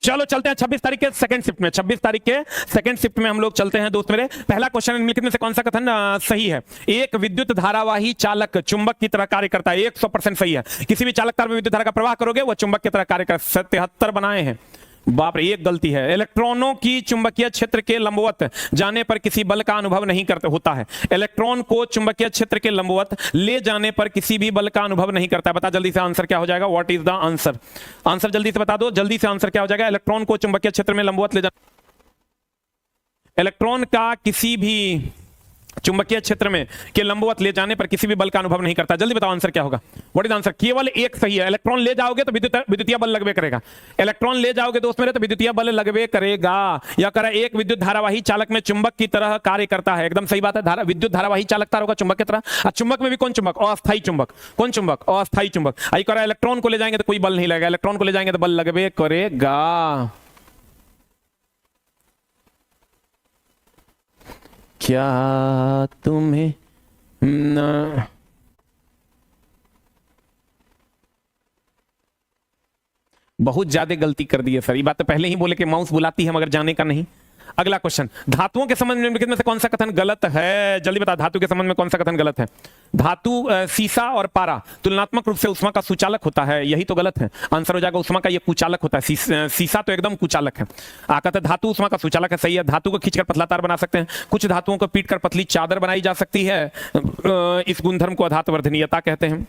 चलो चलते हैं 26 तारीख के सेकंड शिफ्ट में। 26 तारीख के सेकंड शिफ्ट में हम लोग चलते हैं दोस्त मेरे। पहला क्वेश्चन निम्नलिखित में से कौन सा कथन सही है? एक विद्युत धारावाही चालक चुंबक की तरह कार्य करता है। 100% सही है। किसी भी चालक तार में विद्युत धारा का प्रवाह करोगे वो चुंबक की तरह कार्य कर। 77 बनाए हैं। बाप रे, एक गलती है। इलेक्ट्रॉनों की चुंबकीय क्षेत्र के लंबवत जाने पर किसी बल का अनुभव नहीं करते होता है। इलेक्ट्रॉन को चुंबकीय क्षेत्र के लंबवत ले जाने पर किसी भी बल का अनुभव नहीं करता है। बता जल्दी से आंसर क्या हो जाएगा? What is the answer? Answer जल्दी से बता दो, जल्दी से आंसर क्या हो जाएगा? इलेक्ट्रॉन को चुंबकीय क्षेत्र में लंबवत ले जाना, इलेक्ट्रॉन का किसी भी चुंबकीय क्षेत्र में के लंबवत ले जाने पर किसी भी बल का अनुभव नहीं करता। जल्दी बताओ आंसर क्या होगा? What is answer? केवल एक सही है। इलेक्ट्रॉन ले जाओगे तो विद्युतीय बल लगवे करेगा। इलेक्ट्रॉन ले जाओगे दोस्त मेरे तो विद्युतीय बल लगवे करेगा। या करा एक विद्युत धारावाही चालक में चुंबक की तरह कार्य करता है। एकदम सही बात है। विद्युत धारावाही चालक तार होगा चुंबक की तरह। चुंबक में भी कौन चुंबक? अस्थायी चुंबक। कौन चुंबक? अस्थायी चुंबक। आई करा इलेक्ट्रॉन को ले जाएंगे तो कोई बल नहीं लगेगा। इलेक्ट्रॉन को ले जाएंगे तो बल लगवे करेगा। क्या तुम्हें बहुत ज्यादा गलती कर दी है सर। ये बात तो पहले ही बोले कि माउस बुलाती है मगर जाने का नहीं। अगला क्वेश्चन, धातुओं के संबंध में से कौन सा कथन गलत है? जल्दी बता, धातु के संबंध में कौन सा कथन गलत है? धातु सीसा और पारा तुलनात्मक रूप से उष्मा का सुचालक होता है, यही तो गलत है। आंसर हो जाएगा उष्मा का ये कुचालक होता है। सीसा तो एकदम कुचालक है। कहते धातु उष्मा का सुचालक है, सही है। धातु को खींचकर पतला तार बना सकते हैं। कुछ धातुओं को पीटकर पतली चादर बनाई जा सकती है। इस गुणधर्म को अधातुवर्धनीयता कहते हैं।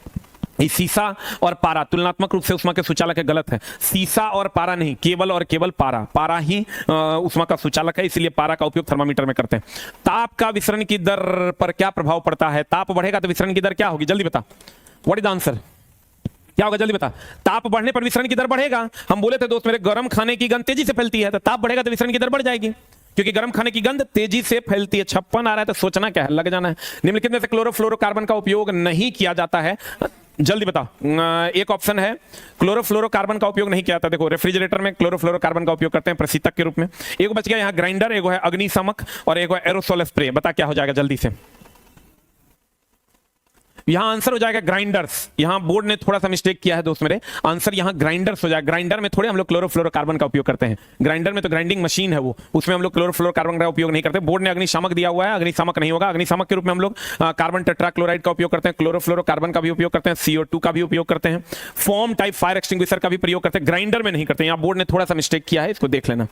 सीसा और पारा तुलनात्मक रूप से उष्मा के सुचालक है, गलत है। सीसा और पारा नहीं, केवल और केवल पारा। पारा ही उष्मा का सुचालक है, इसलिए पारा का उपयोग थर्मामीटर में करते हैं। ताप का विसरण की दर पर क्या प्रभाव पड़ता है? ताप बढ़ेगा तो विसरण की दर क्या होगी? जल्दी बता, व्हाट इज आंसर? क्या होगा? जल्दी बता। ताप बढ़ने पर विसरण की दर बढ़ेगा। हम बोले थे दोस्त मेरे गर्म खाने की गंध तेजी से फैलती है, तो ताप बढ़ेगा तो विसरण की दर बढ़ जाएगी, क्योंकि गर्म खाने की गंध तेजी से फैलती है। 56 आ रहा है तो सोचना क्या है, लग जाना है। निम्नलिखित में से क्लोरोफ्लोरोकार्बन का उपयोग नहीं किया जाता है। जल्दी बता। एक ऑप्शन है क्लोरोफ्लोरोकार्बन का उपयोग नहीं किया जाता। देखो रेफ्रिजरेटर में क्लोरोफ्लोरोकार्बन का उपयोग करते हैं प्रशीतक के रूप में। एक बच गया यहाँ ग्राइंडर, एक है अग्निशामक और एक है एरोसोल स्प्रे। बता क्या हो जाएगा जल्दी से? यहां आंसर हो जाएगा ग्राइंडर्स। यहां बोर्ड ने थोड़ा सा मिस्टेक किया है दोस्त मेरे। आंसर यहां ग्राइंडर्स हो जाएगा। ग्राइंडर में थोड़े हम लोग क्लोरोफ्लोरोकार्बन का उपयोग करते हैं। ग्राइंडर में तो ग्राइंडिंग मशीन है वो, उसमें हम लोग क्लोरोफ्लोरोकार्बन का उपयोग नहीं करते। बोर्ड ने अग्निशामक दिया हुआ है, अग्निशामक नहीं होगा। अग्निशामक के रूप में हम लोग कार्बन टेट्राक्लोराइड का उपयोग करते हैं, क्लोरोफ्लोरोकार्बन का भी उपयोग करते हैं, CO2 का भी उपयोग करते हैं, फोम टाइप फायर एक्सटिंग्विशर का भी प्रयोग करते हैं। ग्राइंडर में नहीं करते। यहां बोर्ड ने थोड़ा सा मिस्टेक किया है, इसको देख लेना।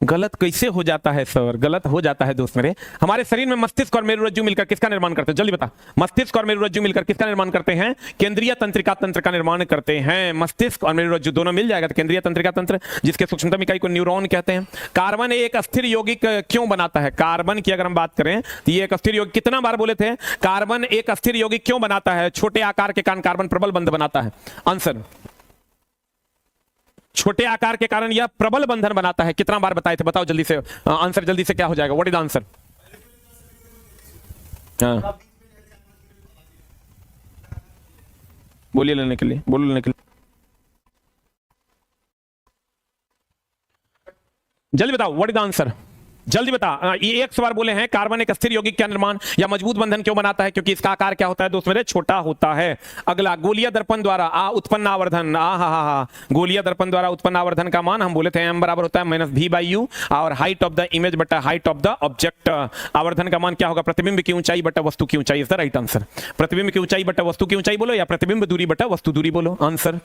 गलत कैसे हो जाता है सर? गलत हो जाता है दोस्त मेरे। हमारे शरीर में मस्तिष्क और मेरुरज्जु मिलकर किसका निर्माण करते हैं? जल्दी बता। मस्तिष्क और मेरुरज्जु मिलकर किसका निर्माण करते हैं? केंद्रीय तंत्रिका तंत्र का निर्माण करते हैं। मस्तिष्क और मेरुरज्जु दोनों मिल जाएगा तो केंद्रीय तंत्रिका तंत्र, जिसके सूक्ष्मतम इकाई को न्यूरॉन कहते हैं। कार्बन एक अस्थिर यौगिक क्यों बनाता है? कार्बन की अगर हम बात करें तो ये एक अस्थिर यौगिक, कितना बार बोले थे? कार्बन एक अस्थिर यौगिक क्यों बनाता है? छोटे आकार के कारण कार्बन प्रबल बंध बनाता है। आंसर, छोटे आकार के कारण यह प्रबल बंधन बनाता है। कितना बार बताए थे? बताओ जल्दी से आंसर, जल्दी से क्या हो जाएगा? What is answer? हाँ बोलिए, लेने के लिए बोलो, लेने के लिए जल्दी बताओ। What is answer? जल्दी बता। ये 100 बार बोले हैं कार्बन एक अस्थिर यौगिक क्या निर्माण या मजबूत बंधन क्यों बनाता है? क्योंकि इसका आकार क्या होता है दोस्त मेरे? छोटा होता है। अगला, गोलीय दर्पण द्वारा उत्पन्न आवर्धन। गोलीय दर्पण द्वारा उत्पन्न आवर्धन का मान हम बोले थे m बराबर होता है -v/u और हाइट ऑफ द इमेज बटा हाइट ऑफ द ऑब्जेक्ट। आवर्धन का मान क्या होगा? प्रतिबिंब की ऊंचाई बटा वस्तु की ऊंचाई। Is the right answer. प्रतिबिंब की ऊंचाई बटा वस्तु की ऊंचाई बोलो या प्रतिबिंब दूरी बटा वस्तु दूरी बोलो। आंसर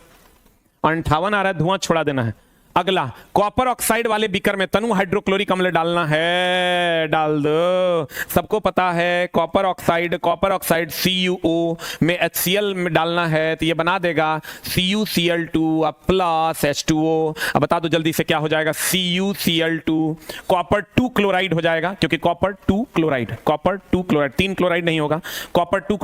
58 आ रहा है, धुआं छोड़ा देना है। अगला, कॉपर ऑक्साइड वाले बीकर में तनु हाइड्रोक्लोरिक अम्ल डालना है, डाल दो। सबको पता है कॉपर ऑक्साइड CuO में HCl में डालना है तो ये बना देगा CuCl2 प्लस H2O। अब बता दो जल्दी से क्या हो जाएगा? CuCl2 कॉपर 2 क्लोराइड हो जाएगा, क्योंकि कॉपर 2 क्लोराइड, 3 क्लोराइड नहीं होगा। Copper 2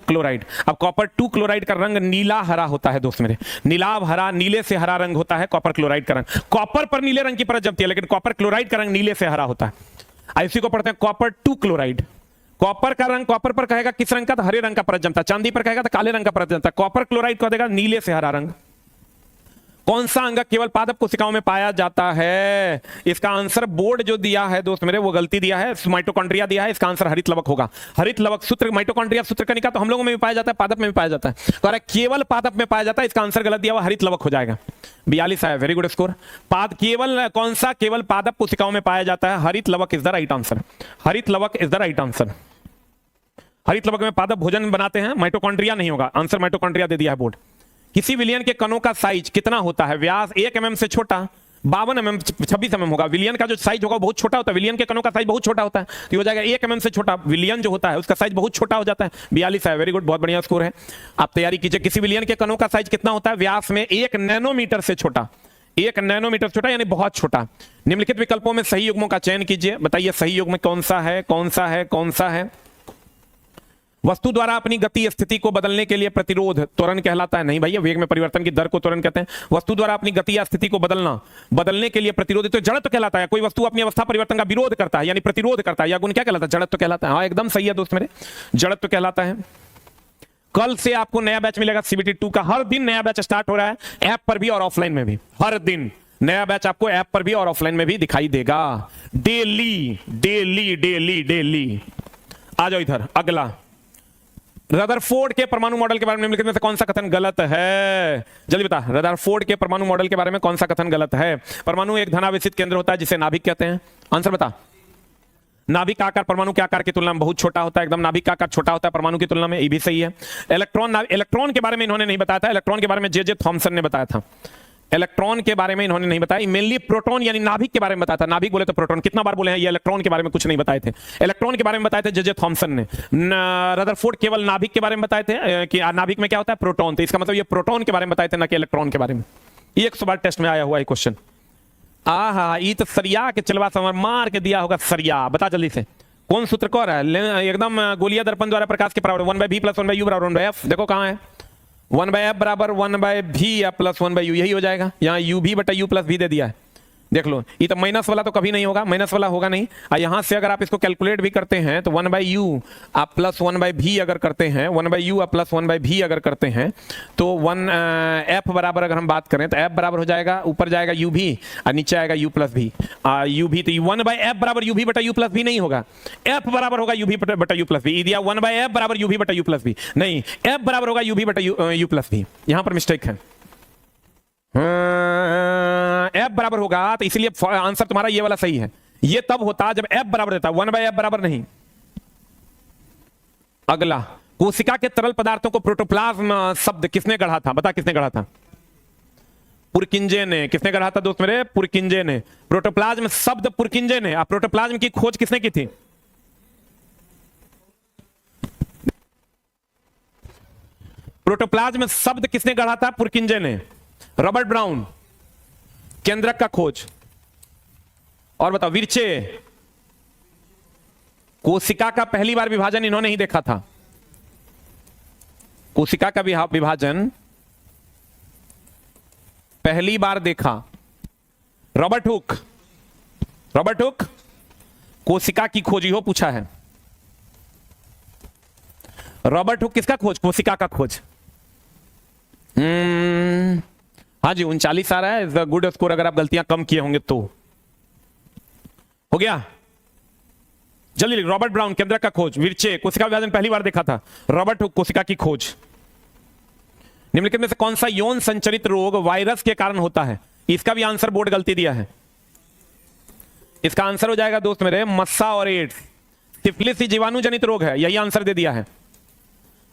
chloride. अब कॉपर 2 क्लोराइड का रंग नीला हरा होता है दोस्त मेरे। नीलाभ हरा, नीले से हरा रंग होता है कॉपर क्लोराइड का रंग। कॉपर पर नीले रंग की परत जमती है, लेकिन कॉपर क्लोराइड का रंग नीले से हरा होता है। इसी को पढ़ते हैं कॉपर 2 क्लोराइड। कॉपर का रंग, कॉपर पर कहेगा किस रंग का? तो हरे रंग का परत जमता है। चांदी पर कहेगा तो काले रंग का परत जमता है। कॉपर क्लोराइड को देगा नीले से हरा रंग। कौन सा अंग केवल पादप कोशिकाओं में पाया जाता है? इसका आंसर बोर्ड जो दिया है दोस्त मेरे वो गलती दिया है, माइटोकॉन्ड्रिया दिया है, इसका आंसर हरित लवक होगा। हरित लवक सूत्र माइटोकॉन्ड्रिया सूत्र कनिका तो हम लोगों में भी पाया जाता है, पादप में भी पाया जाता है, तो अरे केवल पादप में पाया जाता है, इसका आंसर गलत दिया हुआ, हरित लवक हो जाएगा। 42 है, वेरी गुड स्कोर। केवल कौन सा केवल पादप कोशिकाओं में पाया जाता है? हरित लवक इज द राइट आंसर, हरित लवक इज द राइट आंसर। हरित लवक में पादप भोजन बनाते हैं, माइटोकॉन्ड्रिया नहीं होगा, आंसर माइटोकॉन्ड्रिया दे दिया है बोर्ड। किसी विलियन के कणों का साइज कितना होता है? व्यास 1 mm से छोटा 52 mm 26 mm होगा। विलियन का जो साइज होगा बहुत छोटा होता है, विलियन के कणों का साइज बहुत छोटा होता है, तो हो जाएगा 1 mm से छोटा। विलियन जो होता है उसका साइज बहुत छोटा हो जाता है। 42 है, वेरी गुड, बहुत बढ़िया स्कोर है। आप तैयारी कीजिए। किसी विलियन के कणों का साइज कितना होता है? व्यास में 1 नैनोमीटर से छोटा, 1 नैनोमीटर छोटा यानी बहुत छोटा। निम्नलिखित विकल्पों में सही युग्मों का चयन कीजिए, बताइए सही युग्म कौन सा है, कौन सा है, कौन सा है? वस्तु द्वारा अपनी गति स्थिति को बदलने के लिए प्रतिरोध त्वरण कहलाता है। नहीं भैया, वेग में परिवर्तन की दर को त्वरण कहते हैं। वस्तु द्वारा अपनी गति या स्थिति को बदलने के लिए प्रतिरोध तो जड़त्व कहलाता है। कोई वस्तु अपनी अवस्था परिवर्तन का विरोध करता है यानी प्रतिरोध करता है, या गुण क्या कहलाता है? जड़त्व कहलाता है। हाँ एकदम सही है दोस्त मेरे, जड़त्व कहलाता है। कल से आपको नया बैच मिलेगा CBT 2 का। हर दिन नया बैच स्टार्ट हो रहा है, ऐप पर भी और ऑफलाइन में भी। हर दिन नया बैच आपको ऐप पर भी और ऑफलाइन में भी दिखाई देगा। Daily daily daily daily. आ जाओ इधर, अगला। रदरफोर्ड के परमाणु मॉडल के बारे में निम्नलिखित में से कौन सा कथन गलत है? जल्दी बता, रदरफोर्ड के परमाणु मॉडल के बारे में कौन सा कथन गलत है? परमाणु एक धनावेशित केंद्र होता है जिसे नाभिक कहते हैं। आंसर बता। नाभिक का आकार परमाणु के आकार की तुलना में बहुत छोटा होता है, एकदम नाभिक का आकार छोटा होता है परमाणु की तुलना में, ये भी सही है। इलेक्ट्रॉन के बारे में इन्होंने नहीं बताया था, इलेक्ट्रॉन के बारे में जे थॉमसन ने बताया था। इलेक्ट्रॉन के बारे में इन्होंने नहीं बताया, मेनली प्रोटॉन यानी नाभिक के बारे में बताया था। नाभिक बोले तो प्रोटॉन, कितना बार बोले हैं ये इलेक्ट्रॉन के बारे में कुछ नहीं बताए थे। इलेक्ट्रॉन के बारे में बताए थे जे थॉमसन ने। रदरफोर्ड केवल नाभिक के बारे में बताए थे कि नाभिक में क्या होता है? प्रोटॉन। तो इसका मतलब ये प्रोटॉन के बारे में बताए थे, ना कि इलेक्ट्रॉन के बारे में। ये 100 बार टेस्ट में आया हुआ है क्वेश्चन। आहा, ये तो सरिया के चलवा समर मार के दिया होगा सरिया। बता जल्दी से, कौन सूत्र कौन है? एकदम गोलीय दर्पण द्वारा प्रकाश के बराबर 1/v + 1/u बराबर 1/f। देखो कहां है? 1/f बराबर 1/v या प्लस 1/u, यही हो जाएगा। यहाँ u भी बटा u प्लस v दे दिया है। देख लो, ये तो माइनस वाला तो कभी नहीं होगा, माइनस वाला होगा नहीं। और यहां से अगर आप इसको कैलकुलेट भी करते हैं तो 1/u आप प्लस 1/v अगर करते हैं, 1/u आप प्लस 1/v अगर करते हैं तो 1f बराबर अगर हम बात करें तो f बराबर हो जाएगा, ऊपर जाएगा u भी और नीचे आएगा u प्लस v। u भी तो 1/f बराबर u भी बटा u प्लस v नहीं होगा, f बराबर होगा u भी बटा u प्लस v। दिया 1/f बराबर u भी बटा u प्लस v, नहीं, f बराबर होगा u भी बटा u प्लस v। यहां पर मिस्टेक है, f बराबर होगा तो इसलिए आंसर तुम्हारा ये वाला सही है। ये तब होता जब f बराबर देता, 1/f बराबर नहीं। अगला, कोशिका के तरल पदार्थों को प्रोटोप्लाज्म शब्द किसने गढ़ा था? बता किसने गढ़ा था? पुरकिंजे ने। किसने गढ़ा था दोस्त मेरे? पुरकिंजे ने। प्रोटोप्लाज्म शब्द पुरकिंजे ने। प्रोटोप्लाज्म की खोज किसने की थी? प्रोटोप्लाज्म शब्द किसने गढ़ा था? पुरकिंजे ने। रॉबर्ट ब्राउन, केंद्रक का खोज। और बताओ, विर्चे, कोशिका का पहली बार विभाजन इन्होंने ही देखा था। कोशिका का विभाजन पहली बार देखा रॉबर्ट हुक। रॉबर्ट हुक कोशिका की खोजी हो पूछा है। रॉबर्ट हुक किसका खोज? कोशिका का खोज। हाँ जी, 39 आ रहा है, इज अ गुड स्कोर अगर आप गलतियां कम किए होंगे तो। हो गया, जल्दी लिख। रॉबर्ट ब्राउन, केंद्रक का खोज। विर्चे, कोशिका विभाजन पहली बार देखा था। रॉबर्ट हुक, कोशिका की खोज। निम्नलिखित में से कौन सा यौन संचरित रोग वायरस के कारण होता है? इसका भी आंसर बोर्ड गलती दिया है। इसका आंसर हो जाएगा दोस्त मेरे मस्सा और एड्स। सिफिलिस ही जीवाणु जनित रोग है, यही आंसर दे दिया है।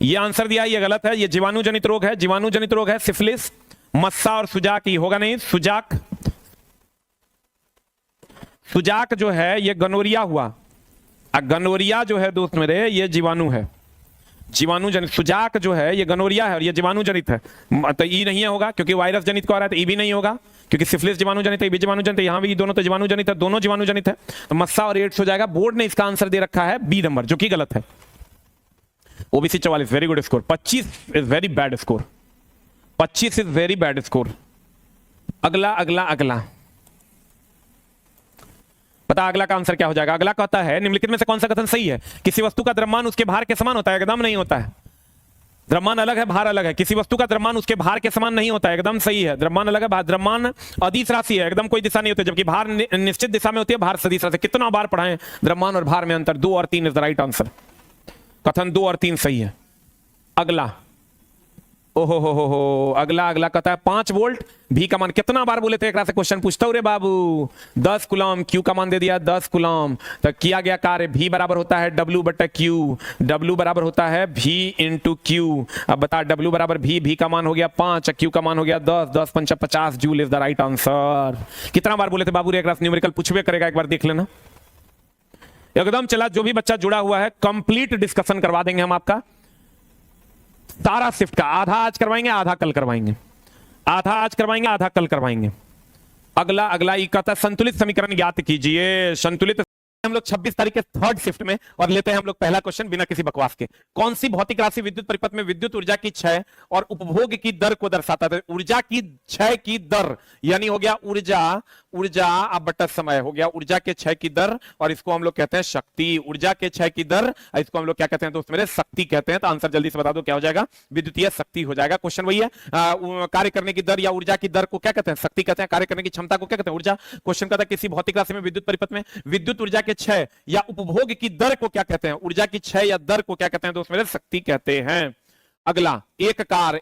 ये आंसर दिया, ये गलत है। ये जीवाणु जनित रोग है, जीवाणु जनित रोग है सिफिलिस। मस्सा और सुजाक ही होगा नहीं, सुजाक। सुजाक जो है ये गनोरिया हुआ, गनोरिया जो है दोस्त मेरे ये जीवाणु है, जीवाणु जनित। सुजाक जो है ये गनोरिया है और ये जीवाणु जनित है। तो ई नहीं होगा क्योंकि वायरस जनित को आ रहा है, तो ई भी नहीं होगा क्योंकि सिफिलिस जीवाणु जनित है, ई भी जीवाणु जनित है, यहां भी दोनों तो जीवाणु जनित है, दोनों जीवाणु जनित है। तो मस्सा और एड्स हो जाएगा। बोर्ड ने इसका आंसर दे रखा है बी नंबर, जो कि गलत है। OBC 44, very good score. 25 is very bad score, 25 is very bad score. अगला अगला अगला पता अगला का आंसर क्या हो जाएगा? अगला कहता है निम्नलिखित में से कौन सा कथन सही है? किसी वस्तु का द्रव्यमान उसके भार के समान होता है? एकदम नहीं होता है। द्रव्यमान अलग है, भार अलग है। किसी वस्तु का द्रव्यमान उसके भार के समान नहीं होता है, एकदम सही है। द्रव्यमान अलग है, द्रव्यमान अदिश राशि है, एकदम कोई दिशा नहीं होती, जबकि भार निश्चित दिशा में होती है, भार सदिश राशि। कितना बार पढ़ाएं द्रव्यमान और भार में अंतर? 2 और 3 इज द राइट आंसर। कथन 2 और 3 सही है। अगला, ओहो हो, अगला कहता है 5 वोल्ट, भी का मान कितना बार बोले थे एक से क्वेश्चन पूछता हूं रे बाबू। 10 कूलम, क्यू का मान दे दिया 10 कूलम। तो किया गया कार्य V बराबर होता है W बटा Q, W बराबर होता है V इंटू Q। अब बता W बराबर V का मान हो गया 5, Q का मान हो गया 10, 10 पंचा 50 joule is the right answer. कितना बार बोले थे बाबू रे एक न्यूमेरिकल पूछबे करेगा, एक बार देख लेना एकदम। चला, जो भी बच्चा जुड़ा हुआ है कंप्लीट डिस्कशन करवा देंगे हम आपका सारा शिफ्ट का। आधा आज करवाएंगे, आधा कल करवाएंगे, आधा आज करवाएंगे, आधा कल करवाएंगे। अगला ये कहता है संतुलित समीकरण ज्ञात कीजिए। संतुलित हम लोग 26 तारीख के थर्ड शिफ्ट में, और लेते हैं हम लोग पहला क्वेश्चन बिना किसी बकवास के। कौन सी भौतिक राशि विद्युत परिपथ में विद्युत ऊर्जा की क्षय और उपभोग की दर को दर्शाता है? ऊर्जा की क्षय की दर यानी हो गया ऊर्जा अब बटा समय हो गया ऊर्जा के क्षय की दर, और इसको हम लोग कहते हैं शक्ति। ऊर्जा के क्षय की दर, इसको हम लोग क्या कहते हैं दोस्त मेरे? शक्ति कहते हैं। तो आंसर जल्दी से बता दो, क्या हो जाएगा? विद्युतीय शक्ति हो जाएगा। क्वेश्चन वही है, कार्य करने की दर या ऊर्जा की दर को क्या कहते हैं? शक्ति कहते हैं। कार्य करने की क्षमता को क्या कहते हैं? ऊर्जा। क्वेश्चन कहता है किसी भौतिक राशि में विद्युत परिपथ में विद्युत ऊर्जा के क्षय या उपभोग की दर को क्या कहते हैं? ऊर्जा की क्षय या दर को क्या कहते हैं दोस्त मेरे? शक्ति कहते हैं। अगला, एक कार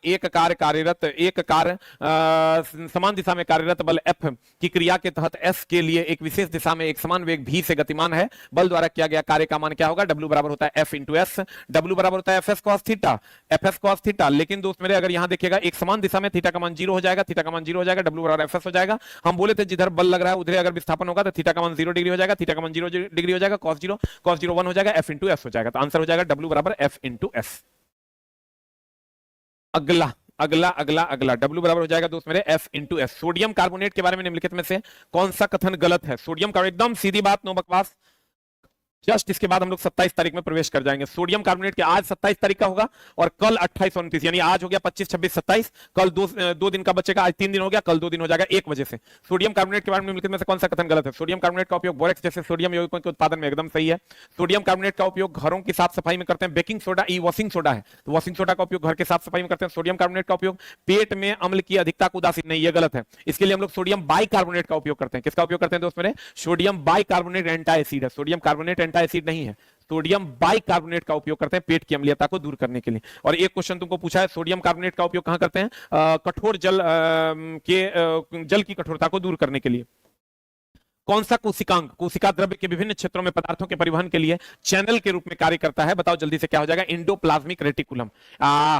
कार्यरत, एक कार समान दिशा में कार्यरत बल F की क्रिया के तहत S के लिए एक विशेष दिशा में एक समान वेग V से गतिमान है। बल द्वारा किया गया कार्य का मान क्या होगा? W बराबर होता है F इंटू S। W बराबर होता है FS cos theta, FS cos theta. लेकिन दोस्त मेरे अगर यहां देखिएगा एक समान दिशा में थीटा का मान 0 हो जाएगा, थीटा का मान 0 हो जाएगा, W बराबर FS हो जाएगा। हम बोले थे जिधर बल लग रहा है उधर अगर विस्थापन होगा तो थीटा का मान 0 डिग्री हो जाएगा, थीटा का मान 0 डिग्री हो जाएगा, cos 0 1 हो जाएगा, F इंटू S हो जाएगा। तो आंसर हो जाएगा W बराबर F इंटू S। अगला W बराबर हो जाएगा दोस्त मेरे F into S। Sodium carbonate के बारे में निम्नलिखित में से कौन सा कथन गलत है? सोडियम कार्बोनेट, एकदम सीधी बात, नो बकवास। जस्ट इसके बाद हम लोग 27 तारीख में प्रवेश कर जाएंगे। सोडियम कार्बोनेट के आज 27 तारीख का होगा और कल 28 और 29, यानी आज हो गया 25 26 27, कल दो दिन का बचेगा। आज 3 दिन हो गया, कल 2 दिन हो जाएगा 1 बजे से। सोडियम कार्बोनेट के बारे में निम्नलिखित में से कौन सा कथन गलत है? सोडियम कार्बोनेट का उपयोग बोरेक्स जैसे सोडियम यौगिकों के उत्पादन में एकदम सही है। सोडियम कार्बोनेट का उपयोग घरों की साफ सफाई में करते हैं। बेकिंग सोडा ई वॉशिंग सोडा है, तो वॉशिंग सोडा का उपयोग घर के साफ सफाई में करते हैं। सोडियम कार्बोनेट का उपयोग पेट में अम्ल की अधिकता को उदासीन, नहीं, ये गलत है। इसके लिए हम लोग सोडियम बाइकार्बोनेट का उपयोग करते हैं। किसका उपयोग करते हैं दोस्त मेरे? सोडियम बाइकार्बोनेट एंटी एसिड है, सोडियम कार्बोनेट एंटी एसिड नहीं है। सोडियम बाइकार्बोनेट का उपयोग करते हैं पेट की अम्लीयता को दूर करने के लिए। और एक क्वेश्चन तुमको पूछा है, सोडियम कार्बोनेट का उपयोग कहां करते हैं? कठोर जल की कठोरता को दूर करने के लिए। कौन सा कोशिका द्रव्य के विभिन्न क्षेत्रों में पदार्थों के परिवहन के लिए चैनल के रूप में कार्य करता है? बताओ जल्दी से, क्या हो जाएगा? Endoplasmic reticulum.